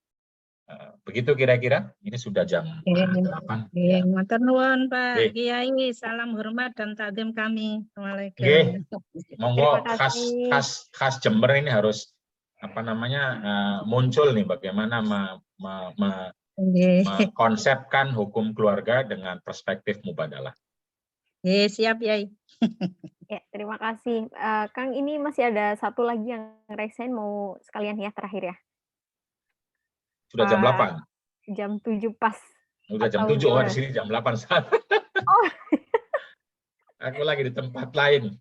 Begitu kira-kira, ini sudah jam 8. Ya. Matur nuwun Pak Kiai, salam hormat dan takdim kami. Assalamualaikum. Monggo Terima khas Jember ini harus muncul nih bagaimana mengkonsepkan hukum keluarga dengan perspektif mubadalah. Siap Yai. Ya, terima kasih. Kang, ini masih ada satu lagi yang resen mau sekalian ya terakhir ya. Sudah jam 8. Jam 7 pas. Sudah jam 7, di sini jam 8 saat. Oh. Aku lagi di tempat lain.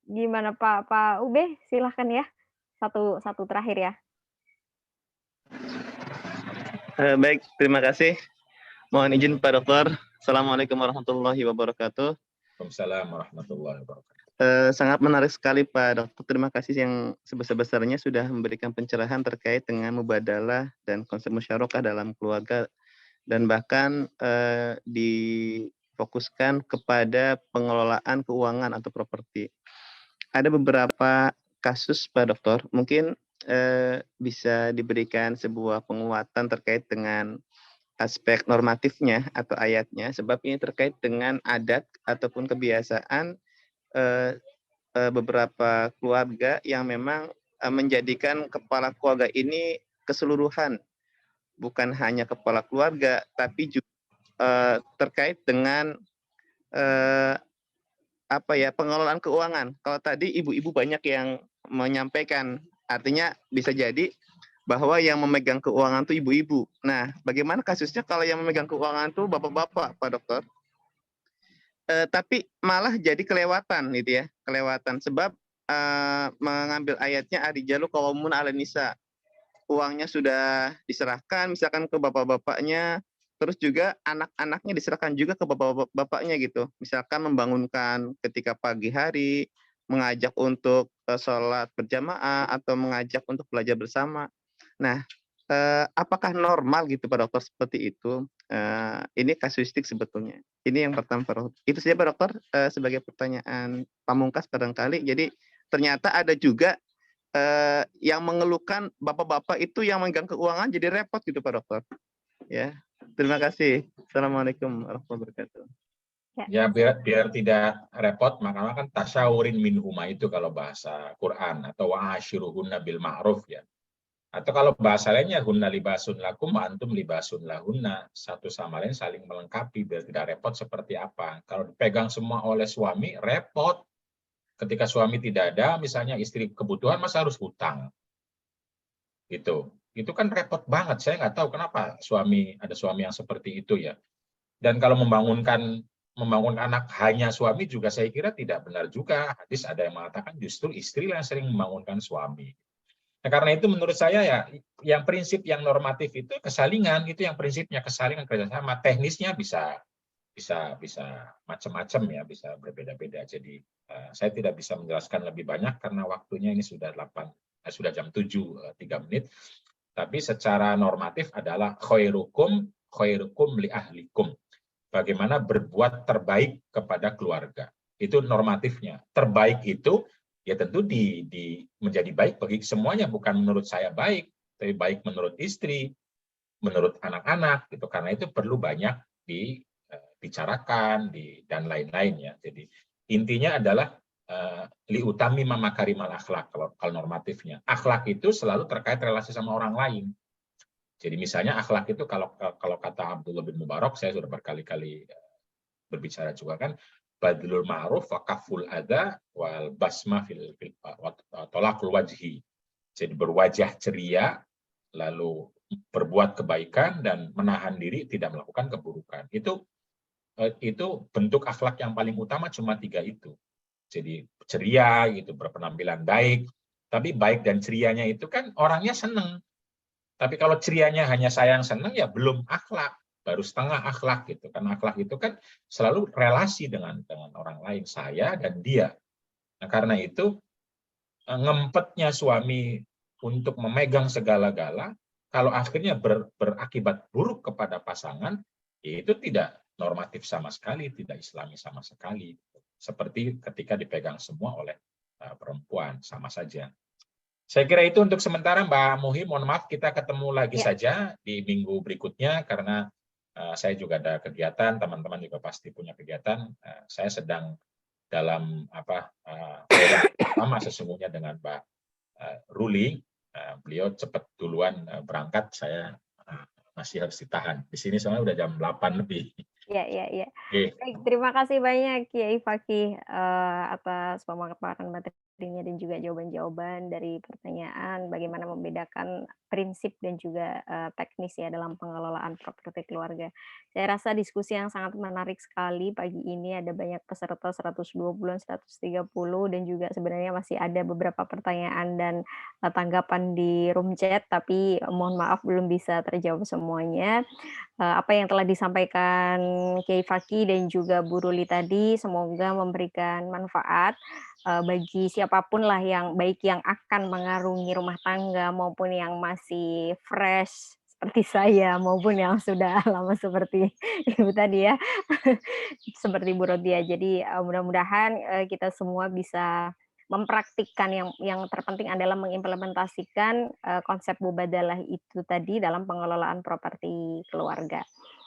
Gimana Pak Ube? Silahkan ya. Satu terakhir ya. Baik, terima kasih. Mohon izin Pak Dokter. Assalamualaikum warahmatullahi wabarakatuh. Waalaikumsalam warahmatullahi wabarakatuh. Sangat menarik sekali Pak Dokter. Terima kasih yang sebesar-besarnya sudah memberikan pencerahan terkait dengan mubadalah dan konsep musyarakah dalam keluarga, dan bahkan difokuskan kepada pengelolaan keuangan atau properti. Ada beberapa kasus Pak Dokter, mungkin bisa diberikan sebuah penguatan terkait dengan aspek normatifnya atau ayatnya, sebab ini terkait dengan adat ataupun kebiasaan beberapa keluarga yang memang menjadikan kepala keluarga ini keseluruhan, bukan hanya kepala keluarga, tapi juga terkait dengan pengelolaan keuangan. Kalau tadi ibu-ibu banyak yang menyampaikan, artinya bisa jadi bahwa yang memegang keuangan itu ibu-ibu. Nah, bagaimana kasusnya kalau yang memegang keuangan itu bapak-bapak, Pak Dokter? Tapi malah jadi kelewatan gitu ya, kelewatan sebab mengambil ayatnya ar-rijalu qawwamun 'alan nisa. Uangnya sudah diserahkan misalkan ke bapak-bapaknya, terus juga anak-anaknya diserahkan juga ke bapak-bapaknya gitu. Misalkan membangunkan ketika pagi hari, mengajak untuk sholat berjamaah atau mengajak untuk belajar bersama. Nah, apakah normal gitu Pak Dokter seperti itu? Ini kasuistik sebetulnya. Ini yang pertama Pak Dokter. Itu saja Pak Dokter sebagai pertanyaan pamungkas barangkali. Jadi ternyata ada juga yang mengeluhkan bapak-bapak itu yang megang keuangan jadi repot gitu Pak Dokter. Ya, terima kasih. Assalamualaikum warahmatullahi wabarakatuh. Ya biar tidak repot, makanya kan tasyawurin minhuma itu kalau bahasa Quran, atau wa'ashiruhunna bil ma'ruf ya. Atau kalau bahasa lainnya hunna libasun lakum wa antum libasun lahunna, satu sama lain saling melengkapi biar tidak repot. Seperti apa? Kalau dipegang semua oleh suami repot. Ketika suami tidak ada, misalnya istri kebutuhan, masa harus hutang. Gitu. Itu kan repot banget. Saya nggak tahu kenapa ada suami yang seperti itu ya. Dan kalau membangun anak hanya suami juga saya kira tidak benar juga. Hadis ada yang mengatakan justru istri yang sering membangunkan suami. Nah, karena itu menurut saya ya, yang prinsip yang normatif itu kesalingan, itu yang prinsipnya kesalingan kerjasama. Teknisnya bisa macam-macam ya, bisa berbeda-beda. Jadi saya tidak bisa menjelaskan lebih banyak karena waktunya ini sudah jam 7:03. Tapi secara normatif adalah khairukum li ahlikum. Bagaimana berbuat terbaik kepada keluarga. Itu normatifnya. Terbaik itu ya tentu menjadi baik bagi semuanya, bukan menurut saya baik, tapi baik menurut istri, menurut anak-anak gitu. Karena itu perlu banyak dibicarakan dan lain-lainnya. Jadi intinya adalah liutami makarimal akhlak kalau normatifnya. Akhlak itu selalu terkait relasi sama orang lain. Jadi misalnya akhlak itu kalau kata Abdullah bin Mubarak, saya sudah berkali-kali berbicara juga kan, badlul ma'ruf wa kaful adza wal basma fil talaqul wajhi. Jadi berwajah ceria, lalu berbuat kebaikan dan menahan diri tidak melakukan keburukan. Itu bentuk akhlak yang paling utama cuma 3 itu. Jadi ceria gitu, berpenampilan baik, tapi baik dan cerianya itu kan orangnya seneng. Tapi kalau cerianya hanya sayang seneng ya belum akhlak, baru setengah akhlak gitu. Karena akhlak itu kan selalu relasi dengan orang lain, saya dan dia. Nah, karena itu ngempetnya suami untuk memegang segala-gala, kalau akhirnya berakibat buruk kepada pasangan, itu tidak normatif sama sekali, tidak islami sama sekali. Seperti ketika dipegang semua oleh perempuan, sama saja. Saya kira itu untuk sementara, Mbak Muhi. Mohon maaf, kita ketemu lagi saja di minggu berikutnya, karena saya juga ada kegiatan, teman-teman juga pasti punya kegiatan. Saya sedang dalam program pertama sesungguhnya dengan Mbak Ruli. Beliau cepat duluan berangkat, saya masih harus ditahan. Di sini soalnya udah jam 8 lebih. Iya. Baik, terima kasih banyak Kiai Fakih atas pemaparan materinya dan juga jawaban-jawaban dari pertanyaan bagaimana membedakan prinsip dan juga teknis ya dalam pengelolaan properti keluarga. Saya rasa diskusi yang sangat menarik sekali pagi ini, ada banyak peserta 120, 130 dan juga sebenarnya masih ada beberapa pertanyaan dan tanggapan di room chat, tapi mohon maaf belum bisa terjawab semuanya. Apa yang telah disampaikan Kiai Fakih dan juga Bu Ruli tadi semoga memberikan manfaat bagi siapapun lah yang baik yang akan mengarungi rumah tangga maupun yang masih fresh seperti saya maupun yang sudah lama seperti Ibu tadi ya, seperti Bu Rodia. Jadi mudah-mudahan kita semua bisa mempraktikkan yang terpenting adalah mengimplementasikan konsep mubadalah itu tadi dalam pengelolaan properti keluarga.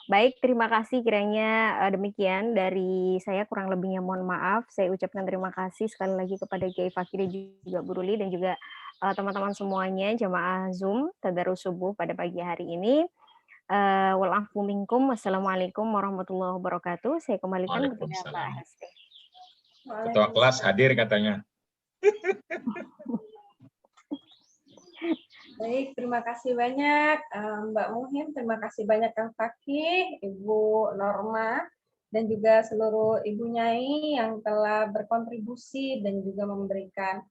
Baik, terima kasih kiranya demikian dari saya, kurang lebihnya mohon maaf. Saya ucapkan terima kasih sekali lagi kepada Kiai Fakih dan juga Bu Ruli dan juga teman-teman semuanya jamaah Zoom Tadarus Subuh pada pagi hari ini. Wal afu minkum. Wassalamualaikum warahmatullahi wabarakatuh. Saya kembalikan kepada Pak Hesti. Ketua kelas hadir katanya. Baik, terima kasih banyak Mbak Muhim, terima kasih banyak Kang Fakih, Ibu Norma, dan juga seluruh Ibu Nyai yang telah berkontribusi dan juga memberikan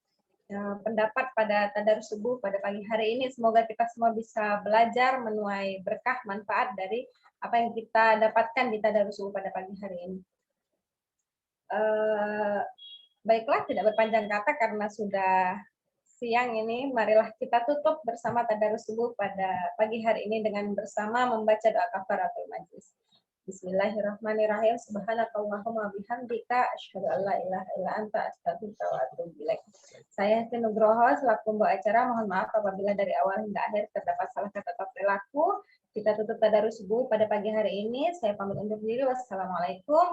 pendapat pada Tadarus Subuh pada pagi hari ini. Semoga kita semua bisa belajar menuai berkah manfaat dari apa yang kita dapatkan di Tadarus Subuh pada pagi hari ini. Baiklah, tidak berpanjang kata karena sudah siang ini, marilah kita tutup bersama Tadarus Subuh pada pagi hari ini dengan bersama membaca doa kafaratul majlis. Bismillahirrahmanirrahim. Subhanakallahumma bihamdika asyhadu an la ilaha illa anta astaghfiruka wa atubu ilaik. Saya Hesti Nugroho selaku pembawa acara, mohon maaf apabila dari awal hingga akhir terdapat salah kata atau perilaku. Kita tutup Tadarus Subuh pada pagi hari ini. Saya pamit undur diri. Wassalamualaikum